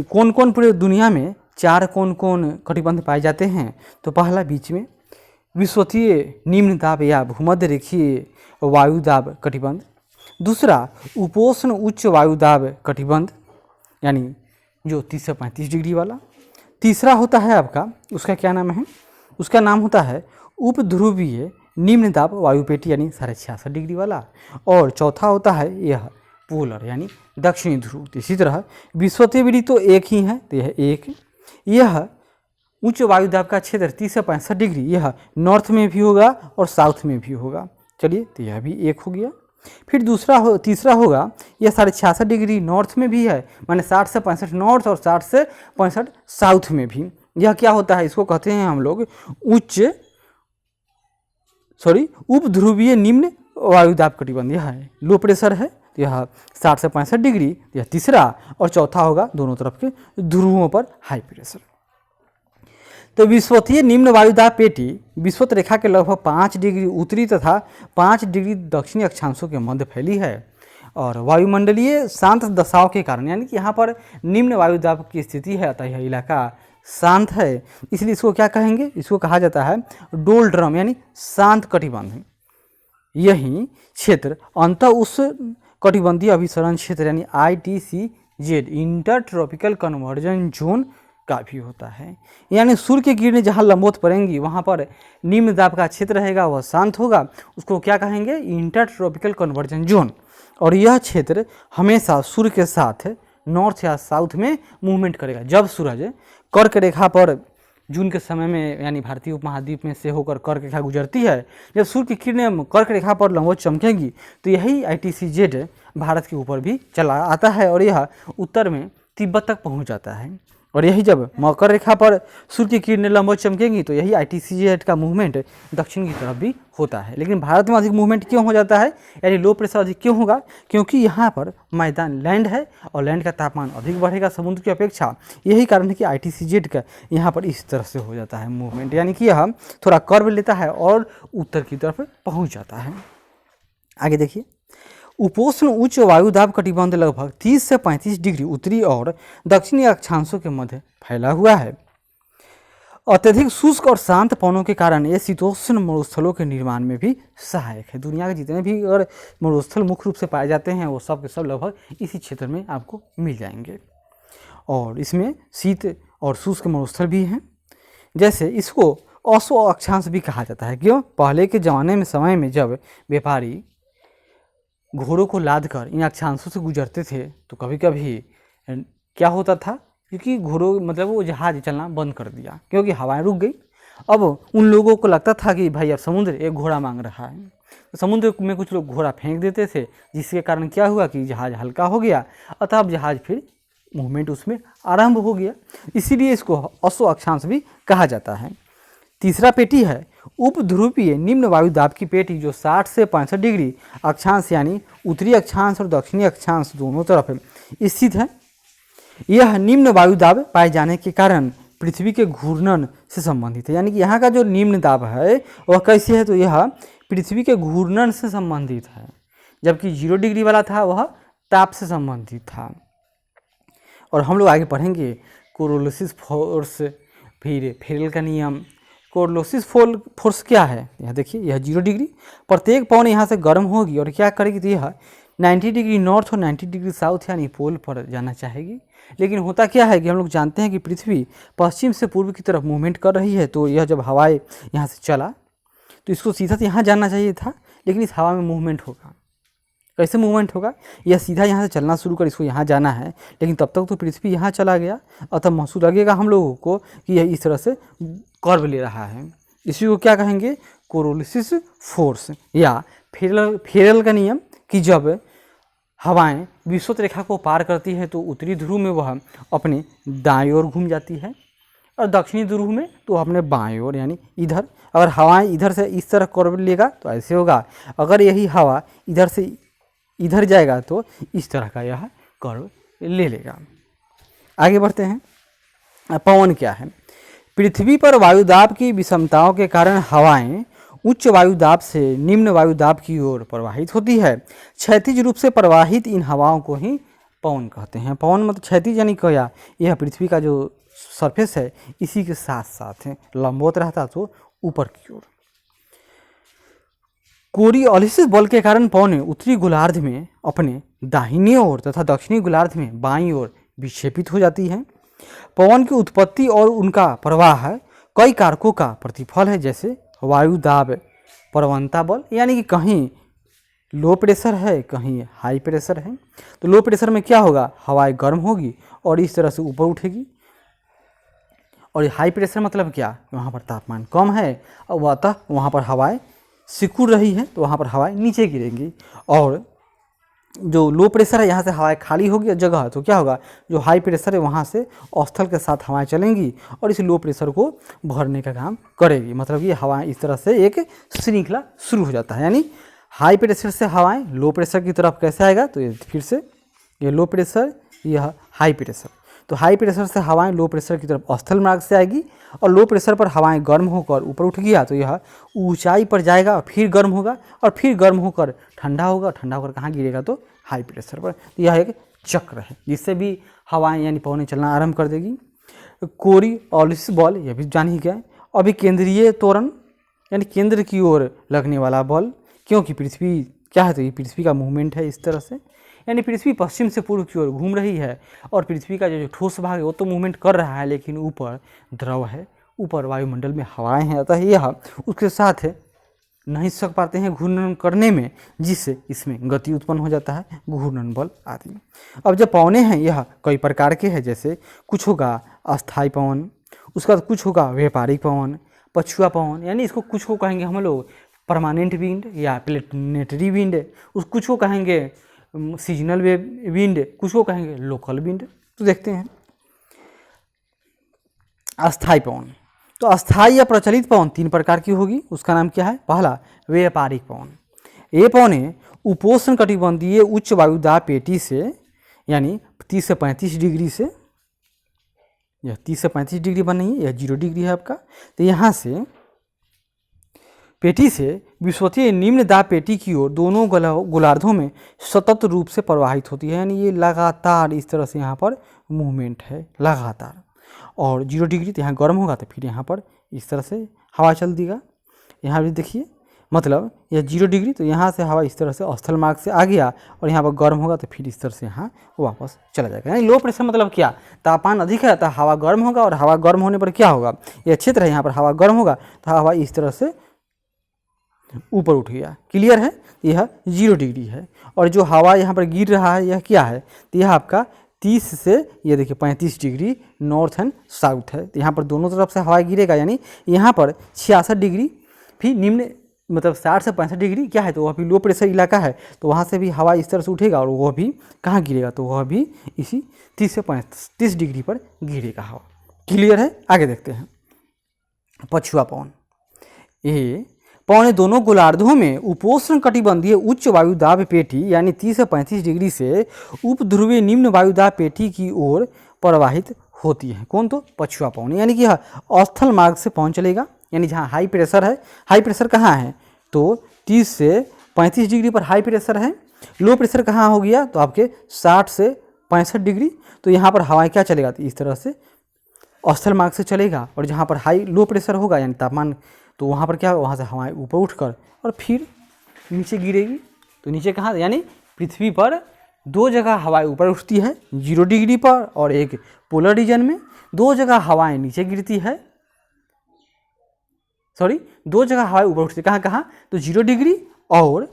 कौन कौन पूरे दुनिया में चार कौन कौन कटिबंध पाए जाते हैं। तो पहला बीच में विश्वतीय निम्न दाब या भूमध्य रेखीय वायुदाब कटिबंध। दूसरा उपोष्ण उच्च वायुदाब कटिबंध, यानी जो 30 से 35 डिग्री वाला। तीसरा होता है आपका, उसका क्या नाम है, उसका नाम होता है उपध्रुवीय निम्न दाब वायुपेटी, यानी 66.5 डिग्री वाला। और चौथा होता है यह पोलर, यानी दक्षिणी ध्रुव। इसी तरह विश्वतीय विधि तो एक ही है, तो यह एक। यह उच्च वायुदाब का क्षेत्र 30 से 65 डिग्री, यह नॉर्थ में भी होगा और साउथ में भी होगा। चलिए, तो यह भी एक हो गया। फिर तीसरा होगा यह 66.5 डिग्री नॉर्थ में भी है, माने 60 से 65 नॉर्थ और 60 से 65 साउथ में भी। यह क्या होता है, इसको कहते हैं हम लोग उपध्रुवीय निम्न वायुदाब कटिबंध। यह है लो प्रेशर है, यह 60 से 65 डिग्री, यह तीसरा। और चौथा होगा दोनों तरफ के ध्रुवों पर हाई प्रेशर। तो विश्वतीय निम्न वायुदाब पेटी विषुवत रेखा के लगभग 5 डिग्री उत्तरी तथा 5 डिग्री दक्षिणी अक्षांशों के मध्य फैली है, और वायुमंडलीय शांत दशाओं के कारण, यानी कि यहाँ पर निम्न वायुदाब की स्थिति है, अतः यह इलाका शांत है, इसलिए इसको क्या कहेंगे, इसको कहा जाता है डोल ड्रम, यानी शांत कटिबंध। यही क्षेत्र अंत उस कटिबंधीय अभिसरण क्षेत्र यानी ITCZ inter tropical conversion zone का भी होता है। यानी सूर्य की किरणें जहाँ लंबवत पड़ेंगी वहाँ पर निम्न दाब का क्षेत्र रहेगा, वह शांत होगा, उसको क्या कहेंगे, इंटर ट्रॉपिकल कन्वर्जन जोन। और यह क्षेत्र हमेशा सूर्य के साथ नॉर्थ या साउथ में मूवमेंट करेगा। जब सूरज कर्क रेखा पर जून के समय में, यानी भारतीय उपमहाद्वीप में से होकर कर्क रेखा गुजरती है, जब सूर्य की किरणें कर्क रेखा पर लंबवत चमकेंगी तो यही ITCZ भारत के ऊपर भी चला आता है, और यह उत्तर में तिब्बत तक पहुंच जाता है। और यही जब मकर रेखा पर सूर्य की किरणें लंबवत चमकेंगी तो यही ITCZ का मूवमेंट दक्षिण की तरफ भी होता है। लेकिन भारत में अधिक मूवमेंट क्यों हो जाता है, यानी लो प्रेशर अधिक क्यों होगा, क्योंकि यहाँ पर मैदान लैंड है और लैंड का तापमान अधिक बढ़ेगा समुद्र की अपेक्षा। यही कारण है कि ITCZ का यहाँ पर इस तरह से हो जाता है मूवमेंट, यानी कि यह थोड़ा कर्व लेता है और उत्तर की तरफ पहुँच जाता है। आगे देखिए, उपोष्ण उच्च वायुदाब कटिबंध लगभग 30 से 35 डिग्री उत्तरी और दक्षिणी अक्षांशों के मध्य फैला हुआ है। अत्यधिक शुष्क और शांत पवनों के कारण ये शीतोष्ण मरुस्थलों के निर्माण में भी सहायक है। दुनिया के जितने भी अगर मरुस्थल मुख्य रूप से पाए जाते हैं वो सब के सब लगभग इसी क्षेत्र में आपको मिल जाएंगे, और इसमें शीत और शुष्क मरुस्थल भी हैं। जैसे इसको अश्व अक्षांश भी कहा जाता है। क्यों, पहले के ज़माने में समय में जब व्यापारी घोड़ों को लादकर इन अक्षांशों से गुजरते थे तो कभी कभी क्या होता था, क्योंकि घोड़ों मतलब वो जहाज चलना बंद कर दिया क्योंकि हवाएं रुक गई। अब उन लोगों को लगता था कि भाई अब समुद्र एक घोड़ा मांग रहा है, तो समुद्र में कुछ लोग घोड़ा फेंक देते थे, जिसके कारण क्या हुआ कि जहाज हल्का हो गया, अतः अब जहाज फिर मूवमेंट उसमें आरंभ हो गया। इसीलिए इसको अश्व अक्षांश भी कहा जाता है। तीसरा पेटी है उपध्रुवीय निम्न वायुदाब की पेटी, जो 60 से 65 डिग्री अक्षांश यानी उत्तरी अक्षांश और दक्षिणी अक्षांश दोनों तरफ स्थित है। यह निम्न वायुदाब पाए जाने के कारण पृथ्वी के घूर्णन से संबंधित है। यानी कि यहाँ का जो निम्न दाब है वह कैसे है, तो यह पृथ्वी के घूर्णन से संबंधित है, जबकि 0 डिग्री वाला था वह ताप से संबंधित था। और हम लोग आगे पढ़ेंगे कोरोलिसिस फोर्स, फिर फेरेल का नियम। कोरोलिसिस फोर्स क्या है, यह देखिए, यह 0 डिग्री, प्रत्येक पवन यहाँ से गर्म होगी और क्या करेगी, तो यह 90 डिग्री नॉर्थ और 90 डिग्री साउथ यानी पोल पर जाना चाहेगी। लेकिन होता क्या है कि हम लोग जानते हैं कि पृथ्वी पश्चिम से पूर्व की तरफ मूवमेंट कर रही है, तो यह जब हवाएं यहाँ से चला तो इसको सीधा तो यहाँ जाना चाहिए था, लेकिन इस हवा में मूवमेंट होगा। कैसे मूवमेंट होगा, यह सीधा यहाँ से चलना शुरू कर इसको यहाँ जाना है, लेकिन तब तक तो पृथ्वी यहाँ चला गया, अतः महसूस लगेगा हम लोगों को कि यह इस तरह से कर्व ले रहा है। इसी को क्या कहेंगे, कोरोलिसिस फोर्स या फेरेल का नियम, कि जब हवाएं विषुवत रेखा को पार करती है तो उत्तरी ध्रुव में वह अपने दाईं ओर घूम जाती है और दक्षिणी ध्रुव में तो अपने बाएं ओर यानी इधर। अगर हवाएं इधर से इस तरह कर्व लेगा तो ऐसे होगा, अगर यही हवा इधर से इधर जाएगा तो इस तरह का यह कर्व ले लेगा। आगे बढ़ते हैं। पवन क्या है, पृथ्वी पर वायुदाब की विषमताओं के कारण हवाएं उच्च वायुदाब से निम्न वायुदाब की ओर प्रवाहित होती है। क्षैतिज रूप से प्रवाहित इन हवाओं को ही पवन कहते हैं। पवन मतलब क्षैतिज यानी क्या, यह पृथ्वी का जो सरफेस है इसी के साथ साथ है, लंबवत रहता तो ऊपर की ओर। कोरियोलिसिस बल के कारण पवन उत्तरी गोलार्ध में अपने दाहिनी ओर तथा दक्षिणी गोलार्ध में बाईं ओर विक्षेपित हो जाती है। पवन की उत्पत्ति और उनका प्रवाह कई कारकों का प्रतिफल है, जैसे वायु दाब, प्रवणता बल, यानी कि कहीं लो प्रेशर है कहीं हाई प्रेशर है, तो लो प्रेशर में क्या होगा, हवाएं गर्म होगी और इस तरह से ऊपर उठेगी, और हाई प्रेशर मतलब क्या, वहाँ पर तापमान कम है और अतः वहाँ पर हवाएं सिकुड़ रही है तो वहाँ पर हवाएं नीचे गिरेंगी। और जो लो प्रेशर है यहाँ से हवाएं खाली होगी जगह, तो क्या होगा, जो हाई प्रेशर है वहाँ से स्थल के साथ हवाएं चलेंगी और इस लो प्रेशर को भरने का काम करेगी। मतलब ये हवाएं इस तरह से एक श्रृंखला शुरू हो जाता है, यानी हाई प्रेशर से हवाएं लो प्रेशर की तरफ कैसे आएगा, तो ये फिर से ये लो प्रेशर, यह हाई प्रेशर, तो हाई प्रेशर से हवाएं लो प्रेशर की तरफ स्थल मार्ग से आएगी और लो प्रेशर पर हवाएं गर्म होकर ऊपर उठ गया तो यह ऊंचाई पर जाएगा, फिर गर्म होगा और फिर गर्म होकर ठंडा होगा, ठंडा होकर कहाँ गिरेगा, तो हाई प्रेशर पर। तो यह एक चक्र है जिससे भी हवाएं यानी पवनें चलना आरंभ कर देगी। कोरियोलिसिस बल, यह भी जान ही गए। अभी केंद्रीय त्वरण यानी केंद्र की ओर लगने वाला बल, क्योंकि पृथ्वी क्या है, तो ये पृथ्वी का मूवमेंट है इस तरह से, यानी पृथ्वी पश्चिम से पूर्व की ओर घूम रही है और पृथ्वी का जो ठोस भाग है वो तो मूवमेंट कर रहा है, लेकिन ऊपर द्रव है, ऊपर वायुमंडल में हवाएं हैं, अतः यह उसके साथ नहीं सक पाते हैं घूर्णन करने में, जिससे इसमें गति उत्पन्न हो जाता है, घूर्णन बल आदि। अब जब पवनें हैं यह कई प्रकार के हैं, जैसे कुछ होगा अस्थायी पवन, उसका कुछ होगा व्यापारिक पवन, पछुआ पवन, यानी इसको कुछ को कहेंगे हम लोग परमानेंट विंड या प्लेनेटरी विंड, उस कुछ को कहेंगे सीजनल विंड, कुछ को कहेंगे लोकल विंड। तो देखते हैं अस्थायी पवन। तो अस्थायी या प्रचलित पवन 3 प्रकार की होगी, उसका नाम क्या है, पहला व्यापारिक पवन। ये पवनें उपोष्ण कटिबंधीय उच्च वायुदाब पेटी से यानी 30 से 35 डिग्री से, यह 30 से 35 डिग्री बन नहीं है, यह 0 डिग्री है आपका, तो यहाँ से पेटी से विषुवतीय निम्न दाब पेटी की ओर दोनों गोलार्धों में सतत रूप से प्रवाहित होती है, यानी ये लगातार इस तरह से यहाँ पर मूवमेंट है लगातार। और 0 डिग्री तो यहाँ गर्म होगा तो फिर यहाँ पर इस तरह से हवा चल देगा। यहाँ भी देखिए, मतलब यह 0 डिग्री तो यहाँ से हवा इस तरह से स्थल मार्ग से आ गया और यहाँ पर गर्म होगा तो फिर इस तरह से यहाँ वापस चला जाएगा। यानी लो प्रेशर मतलब क्या, तापमान अधिक है तो हवा गर्म होगा और हवा गर्म होने पर क्या होगा, यह क्षेत्र है यहाँ पर हवा गर्म होगा तो हवा इस तरह से ऊपर उठ गया। क्लियर है, यह 0 डिग्री है। और जो हवा यहाँ पर गिर रहा है यह क्या है, तो यह आपका 30 से ये देखिए 35 डिग्री नॉर्थ एंड साउथ है, तो यहाँ पर दोनों तरफ से हवा गिरेगा, यानी यहाँ पर 66 डिग्री फिर निम्न मतलब 60 से 65 डिग्री क्या है, तो वह भी लो प्रेशर इलाका है, तो वहाँ से भी हवा इस तरह से उठेगा और वह भी कहाँ गिरेगा, तो वह भी इसी 30 से 35 डिग्री पर गिरेगा हवा। क्लियर है, आगे देखते हैं पछुआ पवन। ये पवनें दोनों गोलार्धों में उपोष्ण कटिबंधीय उच्च वायुदाब पेटी यानी 30 से 35 डिग्री से उपध्रुवीय निम्न वायुदाब पेटी की ओर प्रवाहित होती है। कौन? तो पछुआ पवन, यानी कि अस्थल मार्ग से पवन चलेगा, यानी जहाँ हाई प्रेशर है। हाई प्रेशर कहाँ है? तो 30 से 35 डिग्री पर हाई प्रेशर है। लो प्रेशर कहाँ हो गया? तो आपके 60 से 65 डिग्री। तो यहाँ पर हवाएं क्या चलेगा? तो इस तरह से अस्थल मार्ग से चलेगा। और जहाँ पर हाई लो प्रेशर होगा यानी तापमान, तो वहाँ पर क्या होगा? वहाँ से हवाएं ऊपर उठकर और फिर नीचे गिरेगी। तो नीचे कहाँ? यानी पृथ्वी पर दो जगह हवाएं ऊपर उठती है, 0 डिग्री पर और एक पोलर रीजन में। दो जगह हवाएं नीचे गिरती है, दो जगह हवाएं ऊपर उठती है। कहाँ कहाँ? तो 0 डिग्री और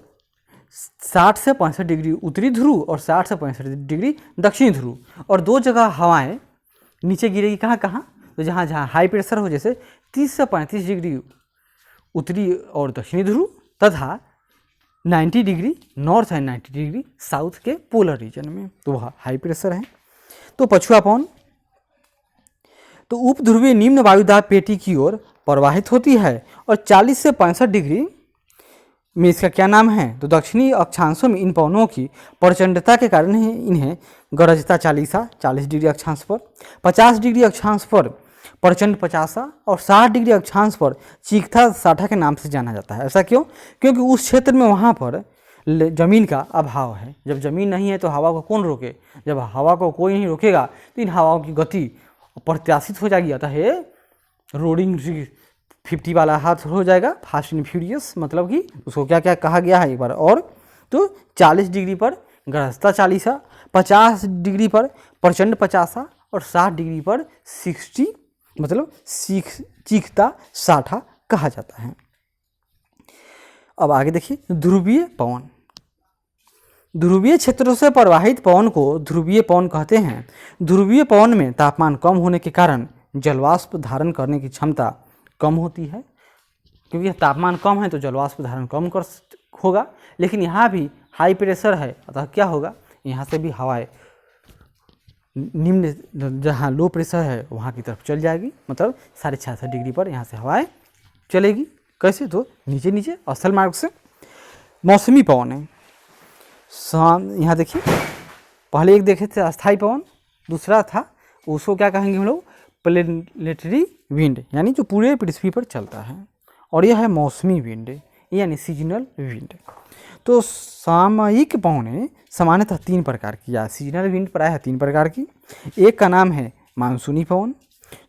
60 से 65 डिग्री उत्तरी ध्रुव और 60 से 65 डिग्री दक्षिणी ध्रुव। और दो जगह हवाएं नीचे गिरेगी। कहाँ कहाँ? तो जहाँ जहाँ हाई प्रेशर हो, जैसे 30 से 35 डिग्री उत्तरी और दक्षिणी ध्रुव तथा 90 degree north and 90 degree south के पोलर रीजन में, तो वह हाई प्रेशर है। तो पछुआ पवन तो उपध्रुवीय निम्न वायुदाब पेटी की ओर प्रवाहित होती है और 40 से 65 डिग्री में इसका क्या नाम है? तो दक्षिणी अक्षांशों में इन पवनों की प्रचंडता के कारण ही इन्हें गरजता चालीसा 40 डिग्री अक्षांश पर, 50 डिग्री अक्षांश पर प्रचंड पचासा और 60 डिग्री अक्षांश पर चीखता साठा के नाम से जाना जाता है। ऐसा क्यों? क्योंकि उस क्षेत्र में वहाँ पर जमीन का अभाव है। जब जमीन नहीं है तो हवा को कौन रोके? जब हवा को कोई नहीं रोकेगा तो इन हवाओं की गति प्रत्याशित हो जाएगी। अतः ये रोडिंग 50 वाला हाथ हो जाएगा, फास्ट एंड फ्यूरियस। मतलब कि उसको क्या क्या कहा गया है एक बार और? तो 40 डिग्री पर गरजता चालीसा, 50 डिग्री पर प्रचंड पचासा और 60 डिग्री पर 60 मतलब चीखता साठा कहा जाता है। अब आगे देखिए, ध्रुवीय पवन। ध्रुवीय क्षेत्रों से प्रवाहित पवन को ध्रुवीय पवन कहते हैं। ध्रुवीय पवन में तापमान कम होने के कारण जलवाष्प धारण करने की क्षमता कम होती है, क्योंकि तापमान कम है तो जलवाष्प धारण कम कर होगा। लेकिन यहाँ भी हाई प्रेशर है, अतः क्या होगा? यहाँ से भी हवाएं निम्न जहाँ लो प्रेशर है वहाँ की तरफ चल जाएगी, मतलब 66.5 डिग्री पर यहाँ से हवाएं चलेगी। कैसे? तो नीचे नीचे अस्थल मार्ग से। मौसमी पवन है, यहाँ देखिए, पहले एक देखे थे अस्थायी पवन, दूसरा था उसको क्या कहेंगे हम लोग? प्लेनेटरी विंड, यानी जो पूरे पृथ्वी पर चलता है। और यह है मौसमी विंड, यानी सीजनल विंड। तो सामयिक पवनें सामान्यतः 3 प्रकार की, या सीजनल विंड प्रायः 3 प्रकार की। एक का नाम है मानसूनी पवन,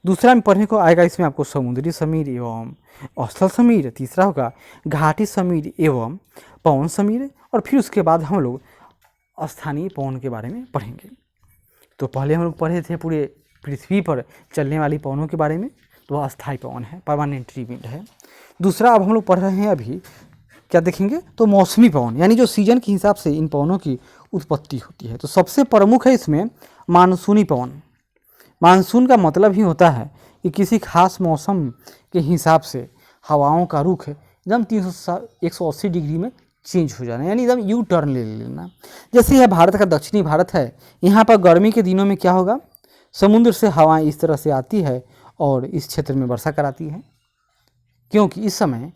दूसरा में पढ़ने को आएगा इसमें आपको समुद्री समीर एवं अस्थल समीर, तीसरा होगा घाटी समीर एवं पवन समीर, और फिर उसके बाद हम लोग स्थानीय पवन के बारे में पढ़ेंगे। तो पहले हम लोग पढ़े थे पूरे पृथ्वी पर चलने वाली पवनों के बारे में, तो वह अस्थायी पवन है, परमानेंटरी विंड है। दूसरा अब हम लोग पढ़ रहे हैं अभी, क्या देखेंगे? तो मौसमी पवन, यानी जो सीजन के हिसाब से इन पवनों की उत्पत्ति होती है। तो सबसे प्रमुख है इसमें मानसूनी पवन। मानसून का मतलब ही होता है कि किसी खास मौसम के हिसाब से हवाओं का रुख एकदम 180 डिग्री में चेंज हो जाना, यानी एकदम यू टर्न ले लेना। जैसे यह भारत का दक्षिणी भारत है, यहाँ पर गर्मी के दिनों में क्या होगा? समुद्र से हवाएं इस तरह से आती है और इस क्षेत्र में वर्षा कराती है, क्योंकि इस समय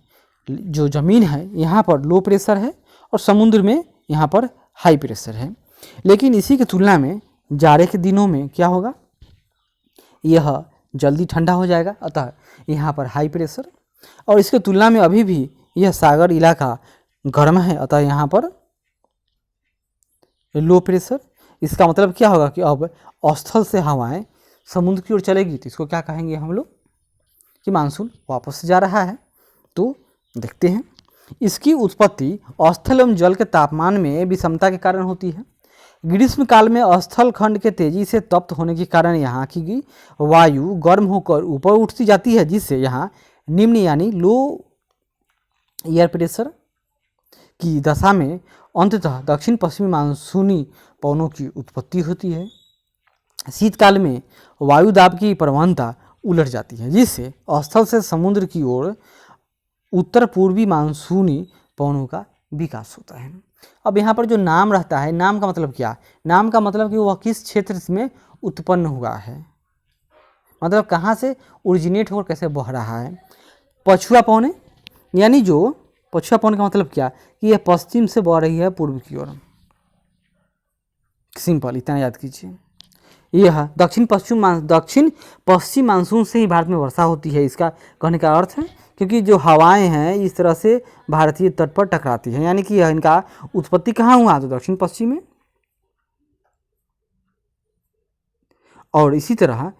जो ज़मीन है यहाँ पर लो प्रेशर है और समुद्र में यहाँ पर हाई प्रेशर है। लेकिन इसी की तुलना में जाड़े के दिनों में क्या होगा? यह जल्दी ठंडा हो जाएगा, अतः यहाँ पर हाई प्रेशर। और इसके तुलना में अभी भी यह सागर इलाका गर्म है, अतः यहाँ पर लो प्रेशर। इसका मतलब क्या होगा कि अब स्थल से हवाएं समुद्र की ओर चलेगी, तो इसको क्या कहेंगे हम लोग? कि मानसून वापस जा रहा है। तो देखते हैं, इसकी उत्पत्ति स्थल एवं जल के तापमान में विषमता के कारण होती है। ग्रीष्म काल में स्थल खंड के तेजी से तप्त होने के कारण यहाँ की वायु गर्म होकर ऊपर उठती जाती है, जिससे यहाँ निम्न यानी लो एयर प्रेशर की दशा में अंततः दक्षिण पश्चिमी मानसूनी पवनों की उत्पत्ति होती है। शीतकाल में वायुदाब की प्रवणता उलट जाती है, जिससे स्थल से समुद्र की ओर उत्तर पूर्वी मानसूनी पवनों का विकास होता है। अब यहाँ पर जो नाम रहता है, नाम का मतलब क्या? नाम का मतलब कि वह किस क्षेत्र में उत्पन्न हुआ है, मतलब कहाँ से ओरिजिनेट होकर कैसे बह रहा है। पछुआ पवन, यानी जो पछुआ पवन का मतलब क्या? कि यह पश्चिम से बह रही है पूर्व की ओर। सिंपल, इतना याद कीजिए। यह दक्षिण पश्चिम मानसून से ही भारत में वर्षा होती है। इसका कहने का अर्थ है क्योंकि जो हवाएं हैं इस तरह से भारतीय तट पर टकराती हैं, यानी कि यह इनका उत्पत्ति कहाँ हुआ, तो दक्षिण पश्चिम में। और इसी तरह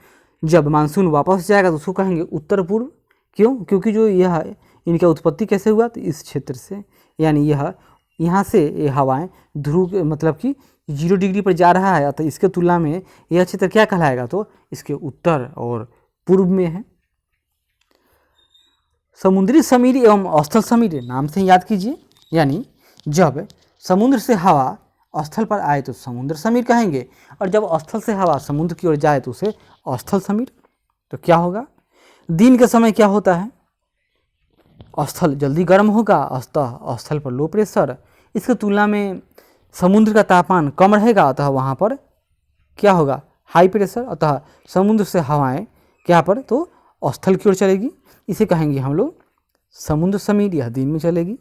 जब मानसून वापस जाएगा तो उसको कहेंगे उत्तर पूर्व। क्यों? क्योंकि जो यह इनका उत्पत्ति कैसे हुआ, तो इस क्षेत्र से, यानी यह यहाँ से ये हवाएं ध्रुव मतलब कि 0 डिग्री पर जा रहा है, तो इसके तुलना में यह क्षेत्र क्या कहलाएगा, तो इसके उत्तर और पूर्व में है। समुद्री समीर एवं स्थल समीर नाम से याद कीजिए, यानी जब समुद्र से हवा स्थल पर आए तो समुद्र समीर कहेंगे, और जब स्थल से हवा समुद्र की ओर जाए तो उसे स्थल समीर। तो क्या होगा, दिन के समय क्या होता है, स्थल जल्दी गर्म होगा, अतः स्थल पर लो प्रेशर, इसकी तुलना में समुद्र का तापमान कम रहेगा, अतः वहाँ पर क्या होगा, हाई प्रेशर, अतः समुद्र से हवाएं क्या पर, तो स्थल की ओर चलेगी, इसे कहेंगे हम लोग समुद्र समीर, यह दिन में चलेगी।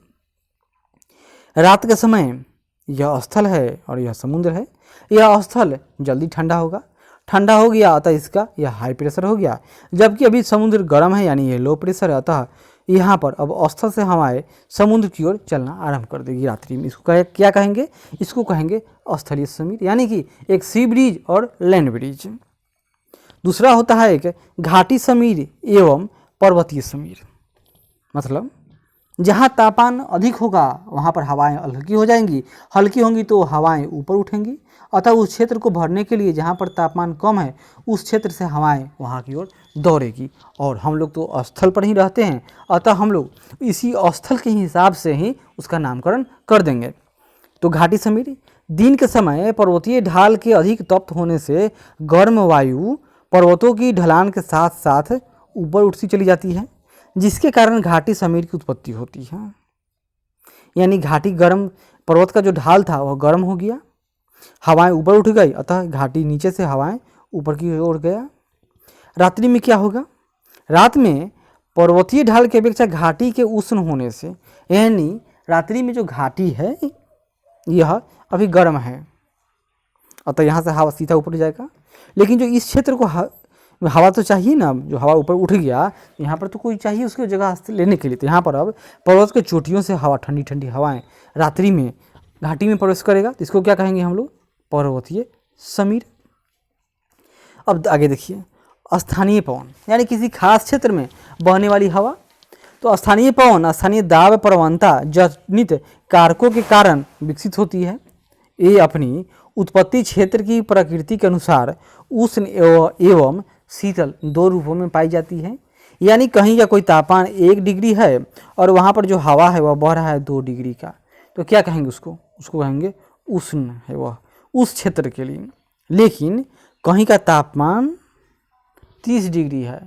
रात के समय यह स्थल है और यह समुद्र है, यह स्थल जल्दी ठंडा होगा, ठंडा हो गया अतः इसका यह हाई प्रेशर हो गया, जबकि अभी समुद्र गर्म है यानी यह लो प्रेशर है, अतः यहाँ पर अब स्थल से हवाएं समुद्र की ओर चलना आरंभ कर देगी रात्रि में। इसको क्या कहेंगे, इसको कहेंगे स्थलीय समीर, यानी कि एक सी ब्रिज और लैंड ब्रिज। दूसरा होता है एक घाटी समीर एवं पर्वतीय समीर, मतलब जहाँ तापमान अधिक होगा वहाँ पर हवाएं हल्की हो जाएंगी, हल्की होंगी तो हवाएं ऊपर उठेंगी, अतः उस क्षेत्र को भरने के लिए जहाँ पर तापमान कम है उस क्षेत्र से हवाएं वहाँ की ओर दौड़ेगी। और हम लोग तो स्थल पर ही रहते हैं, अतः हम लोग इसी स्थल के हिसाब से ही उसका नामकरण कर देंगे। तो घाटी समीर, दिन के समय पर्वतीय ढाल के अधिक तप्त होने से गर्म वायु पर्वतों की ढलान के साथ साथ ऊपर उठती चली जाती है, जिसके कारण घाटी समीर की उत्पत्ति होती है। यानी घाटी गर्म, पर्वत का जो ढाल था वह गर्म हो गया, हवाएं ऊपर उठ गई, अतः घाटी नीचे से हवाएं ऊपर की ओर गया। रात्रि में क्या होगा, रात में पर्वतीय ढाल की अपेक्षा घाटी के उष्ण होने से, यानी रात्रि में जो घाटी है यह अभी गर्म है, अतः यहाँ से हवा सीधा ऊपर जाएगा, लेकिन जो इस क्षेत्र को हवा तो चाहिए ना, जो हवा ऊपर उठ गया यहाँ पर तो कोई चाहिए उसकी जगह लेने के लिए, तो यहाँ पर अब पर्वत के चोटियों से हवा, ठंडी ठंडी हवाएं रात्रि में घाटी में प्रवेश करेगा, तो इसको क्या कहेंगे हम लोग, पर्वतीय समीर। अब आगे देखिए, स्थानीय पवन, यानी किसी खास क्षेत्र में बहने वाली हवा। तो स्थानीय पवन स्थानीय दाब प्रवणता जनित कारकों के कारण विकसित होती है। ये अपनी उत्पत्ति क्षेत्र की प्रकृति के अनुसार उष्ण एवं शीतल दो रूपों में पाई जाती है। यानी कहीं का कोई तापमान 1 डिग्री है और वहाँ पर जो हवा है वह बह रहा है 2 डिग्री का, तो क्या कहेंगे उसको कहेंगे उष्ण है वह उस क्षेत्र के लिए। लेकिन कहीं का तापमान 30 डिग्री है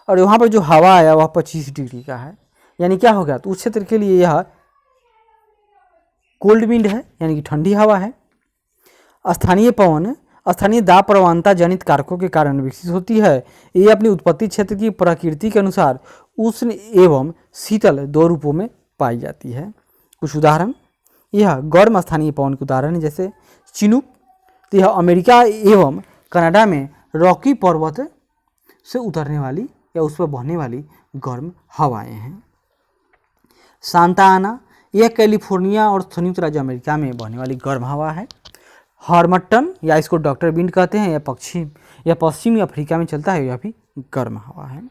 और वहाँ पर जो हवा आया वह 25 डिग्री का है, यानी क्या हो गया, तो उस क्षेत्र के लिए यह कोल्ड विंड है, यानी कि ठंडी हवा है। स्थानीय पवन स्थानीय दाब प्रवणता जनित कारकों के कारण विकसित होती है। ये अपनी उत्पत्ति क्षेत्र की प्रकृति के अनुसार उष्ण एवं शीतल दो रूपों में पाई जाती है। कुछ उदाहरण, यह गर्म स्थानीय पवन के उदाहरण है, जैसे चिनूक, तो यह अमेरिका एवं कनाडा में रॉकी पर्वत से उतरने वाली या उस पर बहने वाली गर्म हवाएं हैं। सांता आना, यह कैलिफोर्निया और संयुक्त राज्य अमेरिका में बहने वाली गर्म हवा है। हॉर्मटन, या इसको डॉक्टर विंड कहते हैं, यह पश्चिमी अफ्रीका में चलता है, यह भी गर्म हवा है।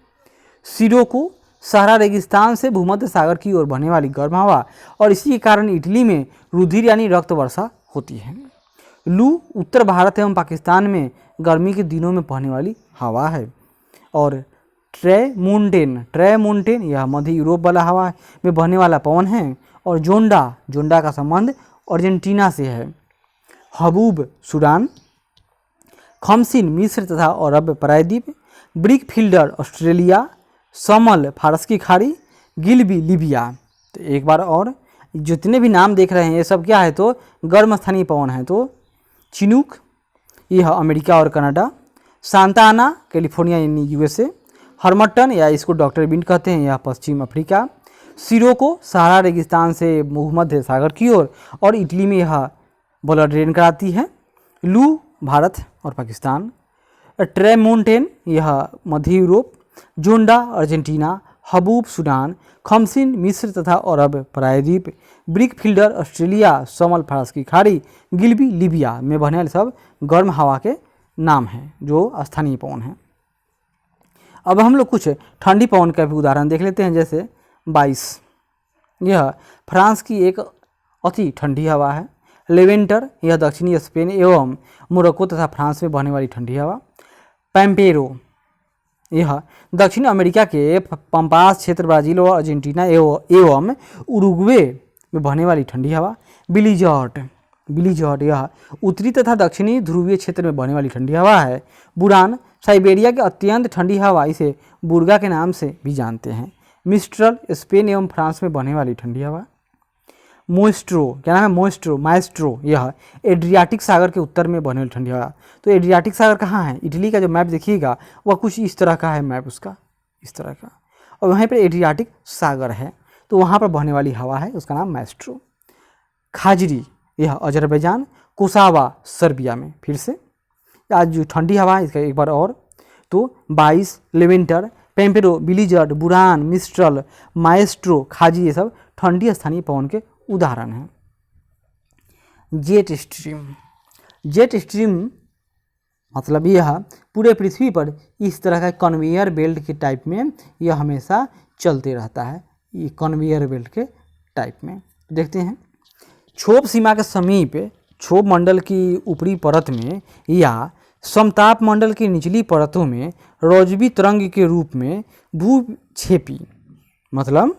सिरोको, सहारा रेगिस्तान से भूमध्य सागर की ओर बहने वाली गर्म हवा, और इसी के कारण इटली में रुधिर यानी रक्त वर्षा होती है। लू, उत्तर भारत एवं पाकिस्तान में गर्मी के दिनों में बहने वाली हवा है। और ट्रेमोंटेन यह मध्य यूरोप वाला हवा में बहने वाला पवन है। और जोंडा का संबंध अर्जेंटीना से है। Haboob, Sudan. खमसिन, मिस्र तथा अरब प्रायद्वीप। Brick fielder, Australia. समल, फारस की खाड़ी। गिलबी, लीबिया। तो एक बार और, जितने भी नाम देख रहे हैं ये सब क्या है, तो गर्म स्थानीय पवन है। तो चिनूक, यह अमेरिका और कनाडा। सांता आना, कैलिफोर्निया यानी यूएसए। हॉर्मटन, या इसको डॉक्टर विंड कहते हैं, यह पश्चिम अफ्रीका। सिरोको, सहारा रेगिस्तान से भूमध्य सागर की ओर, और इटली में यह ब्लड रेन कराती है। लू, भारत और पाकिस्तान। ट्रेमोंटेन यह मध्य यूरोप, जोंडा अर्जेंटीना, हबूब सूडान, खमसिन मिस्र तथा अरब प्रायद्वीप, ब्रिक फील्डर ऑस्ट्रेलिया, समल फारस की खाड़ी, गिलबी लीबिया में बहने वाले सब गर्म हवा के नाम हैं जो स्थानीय पवन हैं। अब हम लोग कुछ ठंडी पवन का भी उदाहरण देख लेते हैं। जैसे 22, यह फ्रांस की एक अति ठंडी हवा है। लेवेंटर, यह दक्षिणी स्पेन एवं मोरक्को तथा फ्रांस में बहने वाली ठंडी हवा। पैम्पेरो, यह दक्षिण अमेरिका के पंपास क्षेत्र, ब्राज़ील और अर्जेंटीना एवं उरुग्वे में बहने वाली ठंडी हवा। बिलीजॉर्ड, यह उत्तरी तथा दक्षिणी ध्रुवीय क्षेत्र में बहने वाली ठंडी हवा है। बुरान, साइबेरिया की अत्यंत ठंडी हवा, इसे बुर्गा के नाम से भी जानते हैं। मिस्ट्रल, स्पेन एवं फ्रांस में बहने वाली ठंडी हवा। मोइस्ट्रो, क्या नाम है? माइस्ट्रो, यह एड्रियाटिक सागर के उत्तर में बहने वाली ठंडी हवा। तो एड्रियाटिक सागर कहाँ है? इटली का जो मैप देखिएगा वह कुछ इस तरह का है मैप उसका, इस तरह का, और वहीं पर एड्रियाटिक सागर है तो वहाँ पर बहने वाली हवा है, उसका नाम माइस्ट्रो। खाजरी, यह अजरबैजान, कोसावा सर्बिया में। फिर से आज जो ठंडी हवा है इसका एक बार और, तो 22, लेवेंटर, पेम्पेरो, बिलीजर्ड, बुरान, मिस्ट्रल, माइस्ट्रो, खाजी, ये सब ठंडी स्थानीय पवन के उदाहरण हैं। जेट स्ट्रीम मतलब यह पूरे पृथ्वी पर इस तरह का कन्वेयर बेल्ट के टाइप में यह हमेशा चलते रहता है, ये कन्वेयर बेल्ट के टाइप में। देखते हैं, क्षोभ सीमा के समीप क्षोभ मंडल की ऊपरी परत में या समताप मंडल की निचली परतों में रोजबी तरंग के रूप में भूक्षेपी मतलब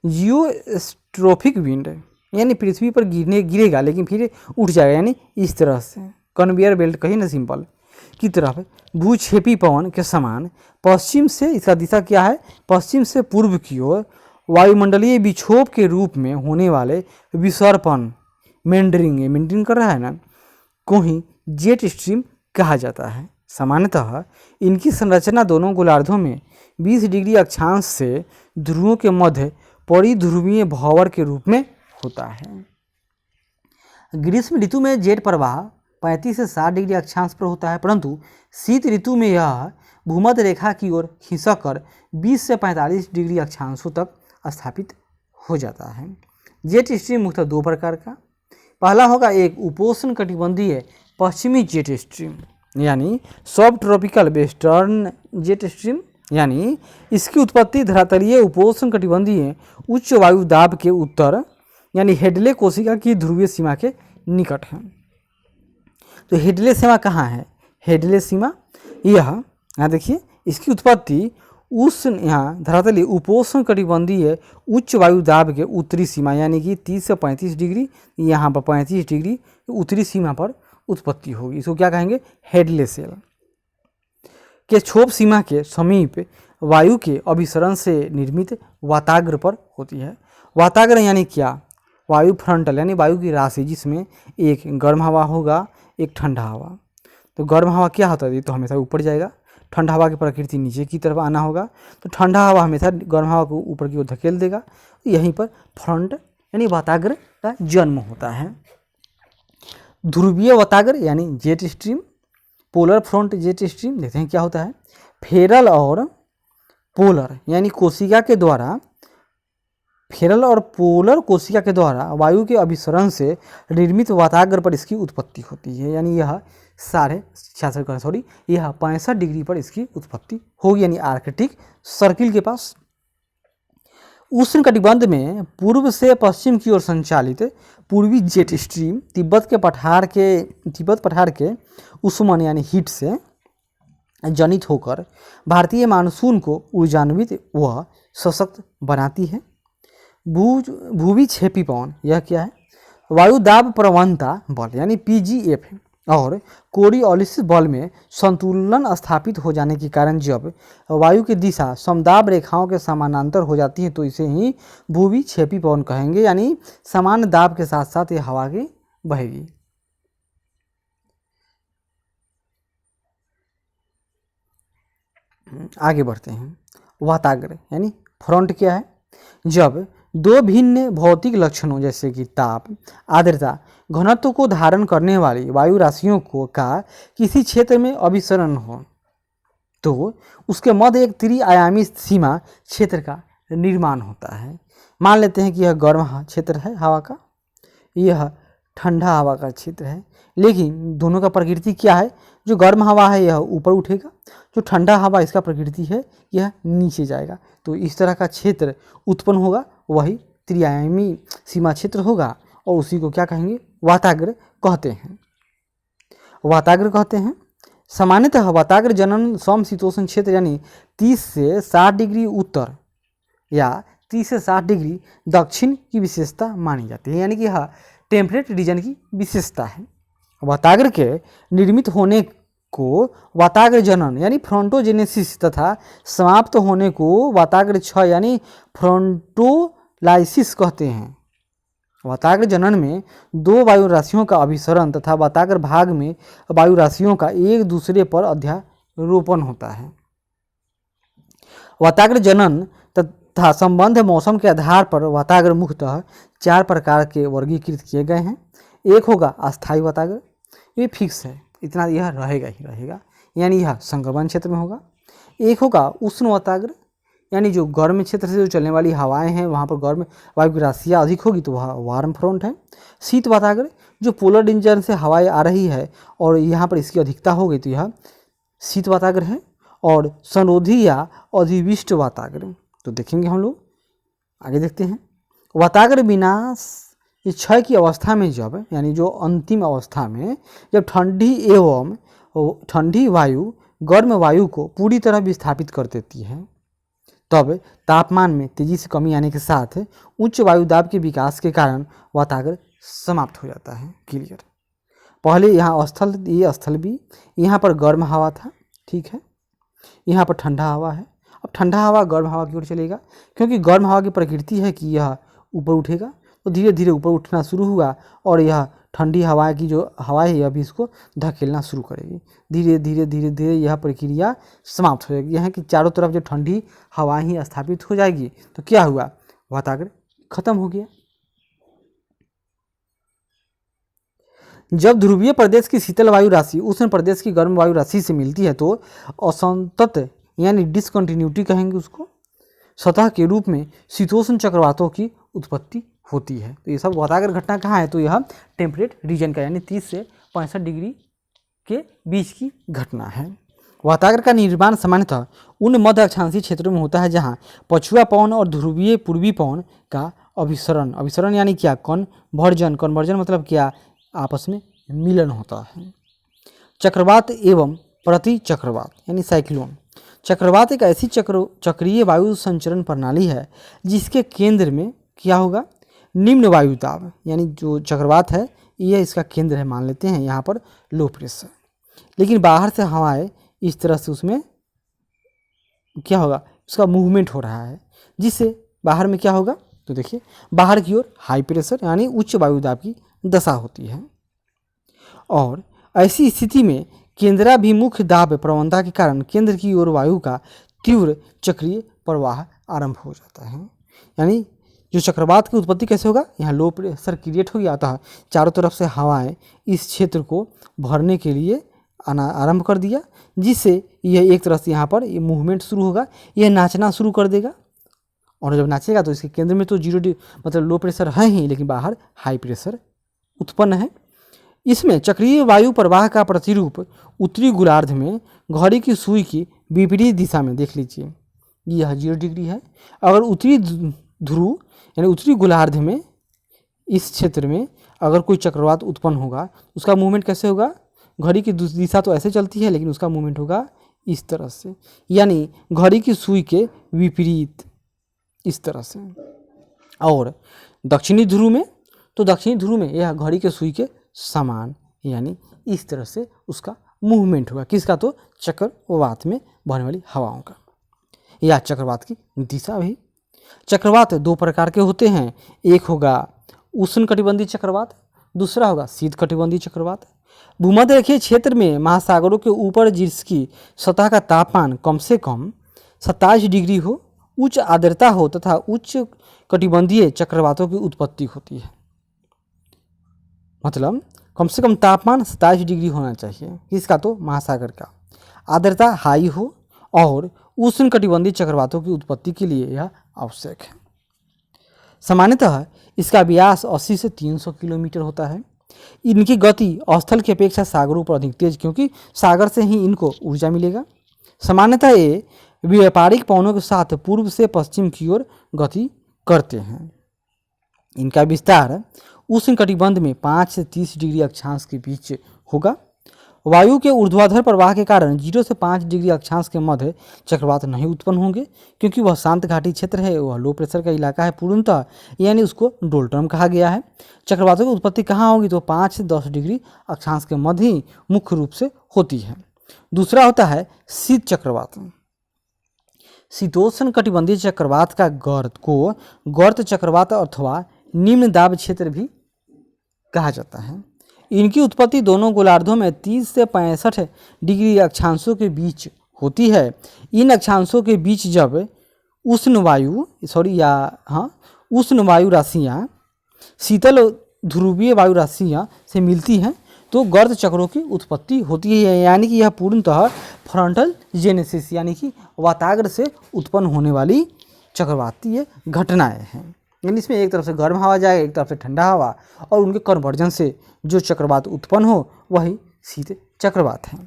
जियोस्ट्रोफिक विंड, यानी पृथ्वी पर गिरेगा लेकिन फिर उठ जाएगा, यानी इस तरह से कन्वेयर बेल्ट कही ना सिंपल की तरफ भूक्षेपी पवन के समान पश्चिम से, इसका दिशा क्या है? पश्चिम से पूर्व की ओर वायुमंडलीय विक्षोभ के रूप में होने वाले विसर्पण, मेंडरिंग कर रहा है ना, को ही जेट स्ट्रीम कहा जाता है। सामान्यतः इनकी संरचना दोनों गोलार्धों में 20 डिग्री अक्षांश से ध्रुवों के मध्य परिध्रुवीय भंवर के रूप में होता है। ग्रीष्म ऋतु में जेट प्रवाह 35 से 60 डिग्री अक्षांश पर होता है, परंतु शीत ऋतु में यह भूमध्य रेखा की ओर खिसक कर 20 से 45 डिग्री अक्षांशों तक स्थापित हो जाता है। जेट स्ट्रीम मुख्यतः दो प्रकार का, पहला होगा एक उपोष्ण कटिबंधीय पश्चिमी जेट स्ट्रीम यानी सब ट्रॉपिकल वेस्टर्न जेट स्ट्रीम, यानी इसकी उत्पत्ति धरातलीय उपोष्ण कटिबंधीय उच्च वायु दाब के उत्तर यानी हेडले कोशिका की ध्रुवीय सीमा के निकट है। तो हेडले सीमा कहाँ है? हेडले सीमा यह यहाँ देखिए, इसकी उत्पत्ति उस यहाँ धरातलीय उपोष्ण कटिबंधीय उच्च वायु दाब के उत्तरी सीमा यानी कि 30 से 35 डिग्री, यहाँ पर 35 डिग्री उत्तरी सीमा पर उत्पत्ति होगी। इसको क्या कहेंगे? हेडले सेल के क्षोभ सीमा के समीप वायु के अभिसरण से निर्मित वाताग्र पर होती है। वाताग्र यानी क्या? वायु फ्रंटल यानी वायु की राशि, जिसमें एक गर्म हवा होगा, एक ठंडा हवा। तो गर्म हवा क्या होता है? तो हमेशा ऊपर जाएगा, ठंडा हवा की प्रकृति नीचे की तरफ आना होगा, तो ठंडा हवा हमेशा गर्म हवा को ऊपर की ओर धकेल देगा। यहीं पर फ्रंट यानी वाताग्र का जन्म होता है। ध्रुवीय वाताग्र यानी jet stream, polar front jet stream देखते हैं क्या होता है। फेरल और पोलर यानी कोशिका के द्वारा, फेरल और पोलर कोशिका के द्वारा वायु के अभिसरण से निर्मित वाताग्र पर इसकी उत्पत्ति होती है, यानी यह 65 डिग्री पर इसकी उत्पत्ति होगी, यानी आर्कटिक सर्किल के पास। उष्ण कटिबंध में पूर्व से पश्चिम की ओर संचालित पूर्वी जेट स्ट्रीम तिब्बत पठार के उष्मन यानी हीट से जनित होकर भारतीय मानसून को ऊर्जान्वित व सशक्त बनाती है। भूविक्षेपी पवन यह क्या है? वायु दाब प्रवणता बल यानी पीजीएफ और कोरियोलिस बल में संतुलन स्थापित हो जाने के कारण जब वायु की दिशा समदाब रेखाओं के समानांतर हो जाती है तो इसे ही भूविक्षेपी पवन कहेंगे, यानी समान दाब के साथ साथ ये हवा की बहेगी। आगे बढ़ते हैं। वाताग्र यानी फ्रंट क्या है? जब दो भिन्न भौतिक लक्षणों जैसे कि ताप, आर्द्रता, घनत्व को धारण करने वाली वायु राशियों को का किसी क्षेत्र में अभिसरण हो तो उसके मध्य एक त्रिआयामी सीमा क्षेत्र का निर्माण होता है। मान लेते हैं कि यह गर्म क्षेत्र है हवा का, यह ठंडा हवा का क्षेत्र है, लेकिन दोनों का प्रकृति क्या है? जो गर्म हवा है यह ऊपर उठेगा, जो ठंडा हवा इसका प्रकृति है यह नीचे जाएगा। तो इस तरह का क्षेत्र उत्पन्न होगा, वही त्रिआयामी सीमा क्षेत्र होगा और उसी को क्या कहेंगे? वाताग्र कहते हैं। वाताग्र कहते हैं। सामान्यतः वाताग्र जनन समशीतोष्ण क्षेत्र यानी 30 से 60 डिग्री उत्तर या 30 से 60 डिग्री दक्षिण की विशेषता मानी जाती है, यानी कि यह टेम्परेट रीजन की विशेषता है। वाताग्र के निर्मित होने को वाताग्र जनन यानी फ्रंटोजेनेसिस तथा समाप्त होने को वाताग्र क्षय यानी फ्रंटोलाइसिस कहते हैं। वाताग्र जनन में दो वायु राशियों का अभिसरण तथा वाताग्र भाग में वायु राशियों का एक दूसरे पर अध्यारोपण होता है। वाताग्र जनन तथा संबंध मौसम के आधार पर वाताग्र मुख्यतः 4 प्रकार के वर्गीकृत किए गए हैं। एक होगा अस्थायी वाताग्र, ये फिक्स है, इतना यह रहेगा ही रहेगा, यानी यह संक्रमण क्षेत्र में होगा। एक होगा उष्ण वाताग्र, यानी जो गर्म क्षेत्र से जो चलने वाली हवाएं हैं वहाँ पर गर्म वायु की राशियाँ अधिक होगी तो वह वार्म फ्रंट है। शीत वाताग्र, जो पोलर रीजन से हवाएं आ रही है और यहाँ पर इसकी अधिकता हो गई तो यह शीत वाताग्र है। और संरोधी या अधिविष्ट वाताग्र, तो देखेंगे हम लोग आगे देखते हैं। वाताग्र विनाश क्षय की अवस्था में जब यानी जो अंतिम अवस्था में जब ठंडी वायु गर्म वायु को पूरी तरह विस्थापित कर देती है तब तापमान में तेजी से कमी आने के साथ उच्च वायु दाब के विकास के कारण वाताग्र समाप्त हो जाता है। क्लियर। पहले यहाँ स्थल, ये स्थल भी, यहाँ पर गर्म हवा था, ठीक है, यहाँ पर ठंडा हवा है। अब ठंडा हवा गर्म हवा की ओर चलेगा, क्योंकि गर्म हवा की प्रकृति है कि यह ऊपर उठेगा, तो धीरे धीरे ऊपर उठना शुरू हुआ और यह ठंडी हवा की जो हवा है यह भी इसको धकेलना शुरू करेगी। धीरे धीरे धीरे धीरे यह प्रक्रिया समाप्त हो जाएगी। यह है कि चारों तरफ जो ठंडी हवा ही स्थापित हो जाएगी तो क्या हुआ? वाताग्र खत्म हो गया। जब ध्रुवीय प्रदेश की शीतल वायु राशि उष्ण प्रदेश की गर्म वायु राशि से मिलती है तो असंतत यानी डिसकंटिन्यूटी कहेंगे उसको, सतह के रूप में शीतोष्ण चक्रवातों की उत्पत्ति होती है। तो ये सब वाताग्र घटना कहाँ है? तो यह टेम्परेट रीजन का यानी 30 से 65 डिग्री के बीच की घटना है। वाताग्र का निर्माण सामान्यतः उन मध्य अक्षांशीय क्षेत्रों में होता है जहाँ पछुआ पवन और ध्रुवीय पूर्वी पवन का अभिसरण यानी क्या? कन्वर्जन मतलब क्या? आपस में मिलन होता है। चक्रवात एवं प्रति चक्रवात यानी साइक्लोन। चक्रवात एक ऐसी चक्रीय वायु संचरण प्रणाली है जिसके केंद्र में क्या होगा? निम्न वायु दाब, यानी जो चक्रवात है यह इसका केंद्र है, मान लेते हैं यहाँ पर लो प्रेशर, लेकिन बाहर से हवाएं इस तरह से उसमें क्या होगा? उसका मूवमेंट हो रहा है, जिससे बाहर में क्या होगा? तो देखिए बाहर की ओर हाई प्रेशर यानी उच्च वायु दाब की दशा होती है और ऐसी स्थिति में केंद्राभिमुख दाब प्रवणता के कारण केंद्र की ओर वायु का तीव्र चक्रीय प्रवाह आरंभ हो जाता है। यानी जो चक्रवात की उत्पत्ति कैसे होगा? यहाँ लो प्रेशर क्रिएट हो गया, अतः चारों तरफ से हवाएं इस क्षेत्र को भरने के लिए आना आरंभ कर दिया, जिससे यह एक तरह से यहाँ पर ये मूवमेंट शुरू होगा, यह नाचना शुरू कर देगा और जब नाचेगा तो इसके केंद्र में तो मतलब लो प्रेशर है ही, लेकिन बाहर हाई प्रेशर उत्पन्न है। इसमें चक्रीय वायु प्रवाह का प्रतिरूप उत्तरी गोलार्ध में घड़ी की सुई की विपरीत दिशा में, देख लीजिए यह 0 डिग्री है। अगर उत्तरी ध्रुव यानी उत्तरी गोलार्ध में इस क्षेत्र में अगर कोई चक्रवात उत्पन्न होगा उसका मूवमेंट कैसे होगा? घड़ी की दिशा तो ऐसे चलती है, लेकिन उसका मूवमेंट होगा इस तरह से, यानी घड़ी की सुई के विपरीत इस तरह से। और दक्षिणी ध्रुव में, तो दक्षिणी ध्रुव में यह घड़ी के सुई के समान, यानी इस तरह से उसका मूवमेंट होगा। किसका? तो चक्रवात में बहने वाली हवाओं का, या चक्रवात की दिशा भी। चक्रवात 2 प्रकार के होते हैं, एक होगा उष्णकटिबंधीय चक्रवात, दूसरा होगा शीतकटिबंधीय चक्रवात। भूमध्य रेखीय क्षेत्र में महासागरों के ऊपर जिसकी सतह का तापमान कम से कम 27 डिग्री हो उच्च आर्द्रता हो तथा उच्च कटिबंधीय चक्रवातों की उत्पत्ति होती है। मतलब कम से कम तापमान 27 डिग्री होना चाहिए, किसका, तो महासागर का, आर्द्रता हाई हो और उष्ण कटिबंधीय चक्रवातों की उत्पत्ति के लिए यह आवश्यक है। सामान्यतः इसका व्यास 80 से 300 किलोमीटर होता है। इनकी गति स्थल की अपेक्षा सागरों पर अधिक तेज, क्योंकि सागर से ही इनको ऊर्जा मिलेगा। सामान्यतः ये व्यापारिक पवनों के साथ पूर्व से पश्चिम की ओर गति करते हैं। इनका विस्तार उष्ण कटिबंध में 5 से 30 डिग्री अक्षांश के बीच होगा। वायु के ऊर्ध्वाधर प्रवाह के कारण 0 से 5 डिग्री अक्षांश के मध्य चक्रवात नहीं उत्पन्न होंगे, क्योंकि वह शांत घाटी क्षेत्र है, वह लो प्रेशर का इलाका है पूर्णतः, यानी उसको डोल्टर्म कहा गया है। चक्रवातों की उत्पत्ति कहाँ होगी, तो 5 से 10 डिग्री अक्षांश के मध्य ही मुख्य रूप से होती है। दूसरा होता है शीत चक्रवात। शीतोष्ण कटिबंधीय चक्रवात का गर्त को गर्त चक्रवात अथवा निम्न दाब क्षेत्र भी कहा जाता है। इनकी उत्पत्ति दोनों गोलार्धों में 30 से 65 डिग्री अक्षांशों के बीच होती है। इन अक्षांशों के बीच जब उष्ण वायु राशियाँ शीतल ध्रुवीय वायु राशियाँ से मिलती हैं तो गर्त चक्रों की उत्पत्ति होती है, यानी कि यह पूर्णतः फ्रंटल जेनेसिस यानी कि वाताग्र से उत्पन्न होने वाली चक्रवातीय घटनाएं हैं। यानी इसमें एक तरफ से गर्म हवा जाए, एक तरफ से ठंडा हवा, और उनके कन्वर्जन से जो चक्रवात उत्पन्न हो वही शीत चक्रवात है।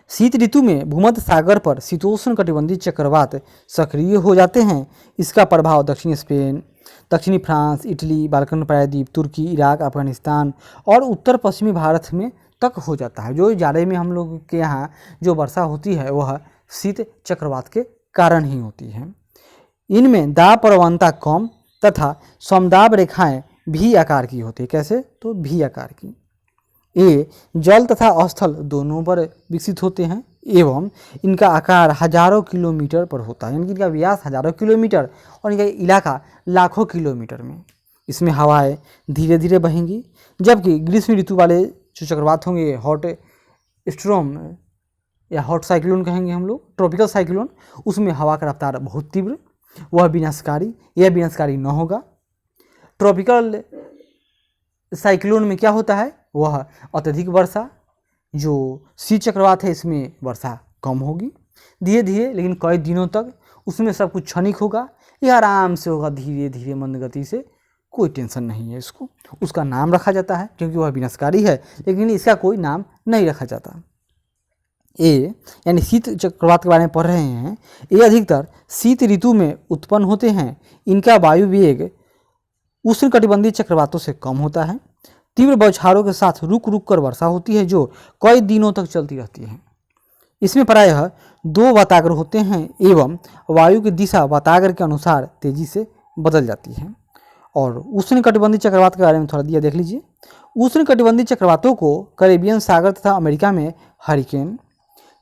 शीत ऋतु में भूमध्य सागर पर शीतोष्ण कटिबंधीय चक्रवात सक्रिय हो जाते हैं। इसका प्रभाव दक्षिणी स्पेन, दक्षिणी फ्रांस, इटली, बाल्कन प्रायद्वीप, तुर्की, इराक, अफगानिस्तान और उत्तर पश्चिमी भारत में तक हो जाता है। जो जाड़े में हम लोग के यहाँ जो वर्षा होती है वह शीत चक्रवात के कारण ही होती है। इनमें दाब प्रवणता कम तथा समदाब रेखाएं भी आकार की होती है। कैसे, तो भी आकार की। ये जल तथा स्थल दोनों पर विकसित होते हैं एवं इनका आकार हजारों किलोमीटर पर होता है, यानी कि इनका व्यास हजारों किलोमीटर और इनका इलाका लाखों किलोमीटर में। इसमें हवाएं धीरे धीरे बहेंगी, जबकि ग्रीष्म ऋतु वाले जो चक्रवात होंगे, हॉट स्ट्रॉम या हॉट साइक्लोन कहेंगे हम लोग, ट्रॉपिकल साइक्लोन, उसमें हवा का रफ्तार बहुत तीव्र, वह विनाशकारी, यह विनाशकारी न होगा। ट्रॉपिकल साइक्लोन में क्या होता है, वह अत्यधिक वर्षा, जो शीत चक्रवात है इसमें वर्षा कम होगी धीरे धीरे, लेकिन कई दिनों तक उसमें सब कुछ क्षणिक होगा, यह आराम से होगा धीरे धीरे मंद गति से, कोई टेंशन नहीं है इसको। उसका नाम रखा जाता है क्योंकि वह विनाशकारी है, लेकिन इसका कोई नाम नहीं रखा जाता। ये यानी शीत चक्रवात के बारे में पढ़ रहे हैं, ये अधिकतर शीत ऋतु में उत्पन्न होते हैं। इनका वायु वेग उष्ण कटिबंधीय चक्रवातों से कम होता है। तीव्र बौछारों के साथ रुक रुक कर वर्षा होती है जो कई दिनों तक चलती रहती है। इसमें प्रायः 2 वाताग्र होते हैं एवं वायु की दिशा वाताग्र के अनुसार तेजी से बदल जाती है। और उष्ण कटिबंधीय चक्रवात के बारे में थोड़ा दिया देख लीजिए। उष्ण कटिबंधीय चक्रवातों को कैरेबियन सागर तथा अमेरिका में हरिकेन,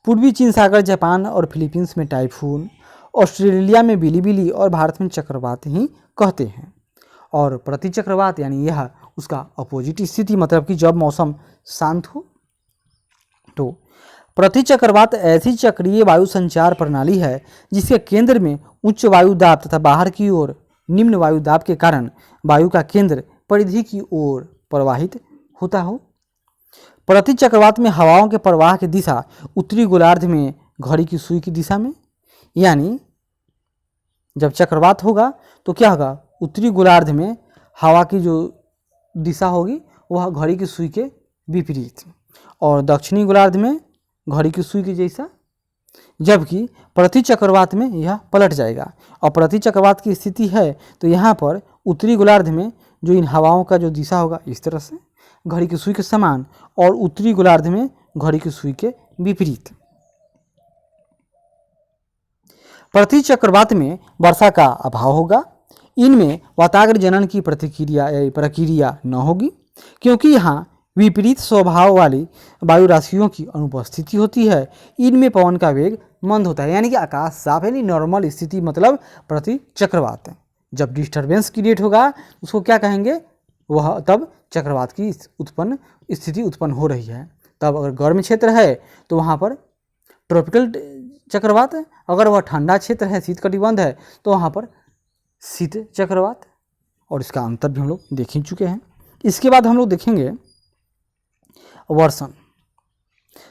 पूर्वी चीन सागर, जापान और फिलीपींस में टाइफून, ऑस्ट्रेलिया में बिलीबिली और भारत में चक्रवात ही कहते हैं। और प्रति चक्रवात यानी यह उसका अपोजिट स्थिति, मतलब कि जब मौसम शांत हो। तो प्रति चक्रवात ऐसी चक्रीय वायु संचार प्रणाली है जिसके केंद्र में उच्च वायु दाब तथा बाहर की ओर निम्न वायु दाब के कारण वायु का केंद्र परिधि की ओर प्रवाहित होता हो। प्रति चक्रवात में हवाओं के प्रवाह की दिशा उत्तरी गोलार्ध में घड़ी की सुई की दिशा में, यानी जब चक्रवात होगा तो क्या होगा, उत्तरी गोलार्ध में हवा की जो दिशा होगी वह घड़ी की सुई के विपरीत, और दक्षिणी गोलार्ध में घड़ी की सुई के जैसा, जबकि प्रति चक्रवात में यह पलट जाएगा। और प्रति चक्रवात की स्थिति है तो यहाँ पर उत्तरी गोलार्ध में जो इन हवाओं का जो दिशा होगा इस तरह से घड़ी की सुई के समान, और उत्तरी गोलार्ध में घड़ी की सुई के विपरीत। प्रति चक्रवात में वर्षा का अभाव होगा। इनमें वाताग्र जनन की प्रक्रिया न होगी, क्योंकि यहाँ विपरीत स्वभाव वाली वायु राशियों की अनुपस्थिति होती है। इनमें पवन का वेग मंद होता है, यानी कि आकाश साफ है, नहीं नॉर्मल स्थिति, मतलब प्रति चक्रवात है। जब डिस्टर्बेंस क्रिएट होगा उसको क्या कहेंगे, वह तब चक्रवात की स्थिति उत्पन्न हो रही है। तब अगर गर्म क्षेत्र है तो वहाँ पर ट्रॉपिकल चक्रवात है। अगर वह ठंडा क्षेत्र है, शीत कटिबंध है, तो वहाँ पर शीत चक्रवात, और इसका अंतर भी हम लोग देख ही चुके हैं। इसके बाद हम लोग देखेंगे वर्षण।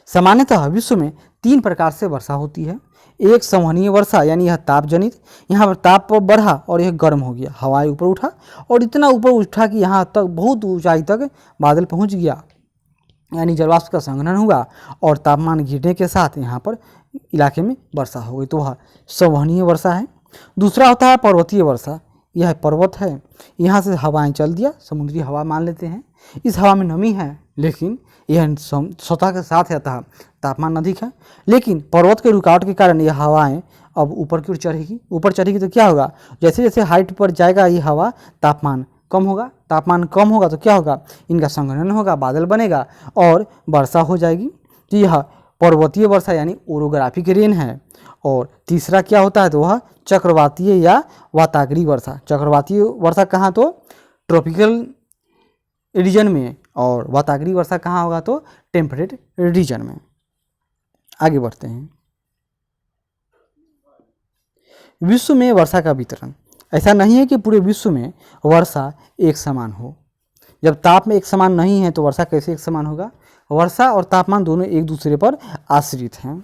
सामान्यतः विश्व में 3 प्रकार से वर्षा होती है। एक संवहनीय वर्षा, यानी यह ताप जनित, यहाँ पर ताप बढ़ा और यह गर्म हो गया, हवाएं ऊपर उठा और इतना ऊपर उठा कि यहाँ तक बहुत ऊंचाई तक बादल पहुँच गया, यानी जलवाष्प का संघनन हुआ और तापमान गिरने के साथ यहाँ पर इलाके में वर्षा हो गई, तो वह संवहनीय वर्षा है। दूसरा होता है पर्वतीय वर्षा। यह पर्वत है, यहाँ से हवाएं चल दिया, समुद्री हवा मान लेते हैं, इस हवा में नमी है लेकिन यह स्वतः के साथ रहता है, तापमान अधिक है, लेकिन पर्वत के रुकावट के कारण यह हवाएं अब ऊपर की ओर चढ़ेगी। ऊपर चढ़ेगी तो क्या होगा, जैसे जैसे हाइट पर जाएगा ये हवा, तापमान कम होगा, तापमान कम होगा तो क्या होगा, इनका संघनन होगा, बादल बनेगा और वर्षा हो जाएगी। तो यह पर्वतीय वर्षा यानी ओरोग्राफिक रेन है। और तीसरा क्या होता है, तो वह चक्रवातीय या वाताग्रीय वर्षा। चक्रवातीय वर्षा कहाँ, तो ट्रॉपिकल रीजन में, और वाताग्रीय वर्षा कहाँ होगा, तो टेम्परेट रीजन में। आगे बढ़ते हैं। विश्व में वर्षा का वितरण। ऐसा नहीं है कि पूरे विश्व में वर्षा एक समान हो। जब ताप में एक समान नहीं है तो वर्षा कैसे एक समान होगा। वर्षा और तापमान दोनों एक दूसरे पर आश्रित हैं।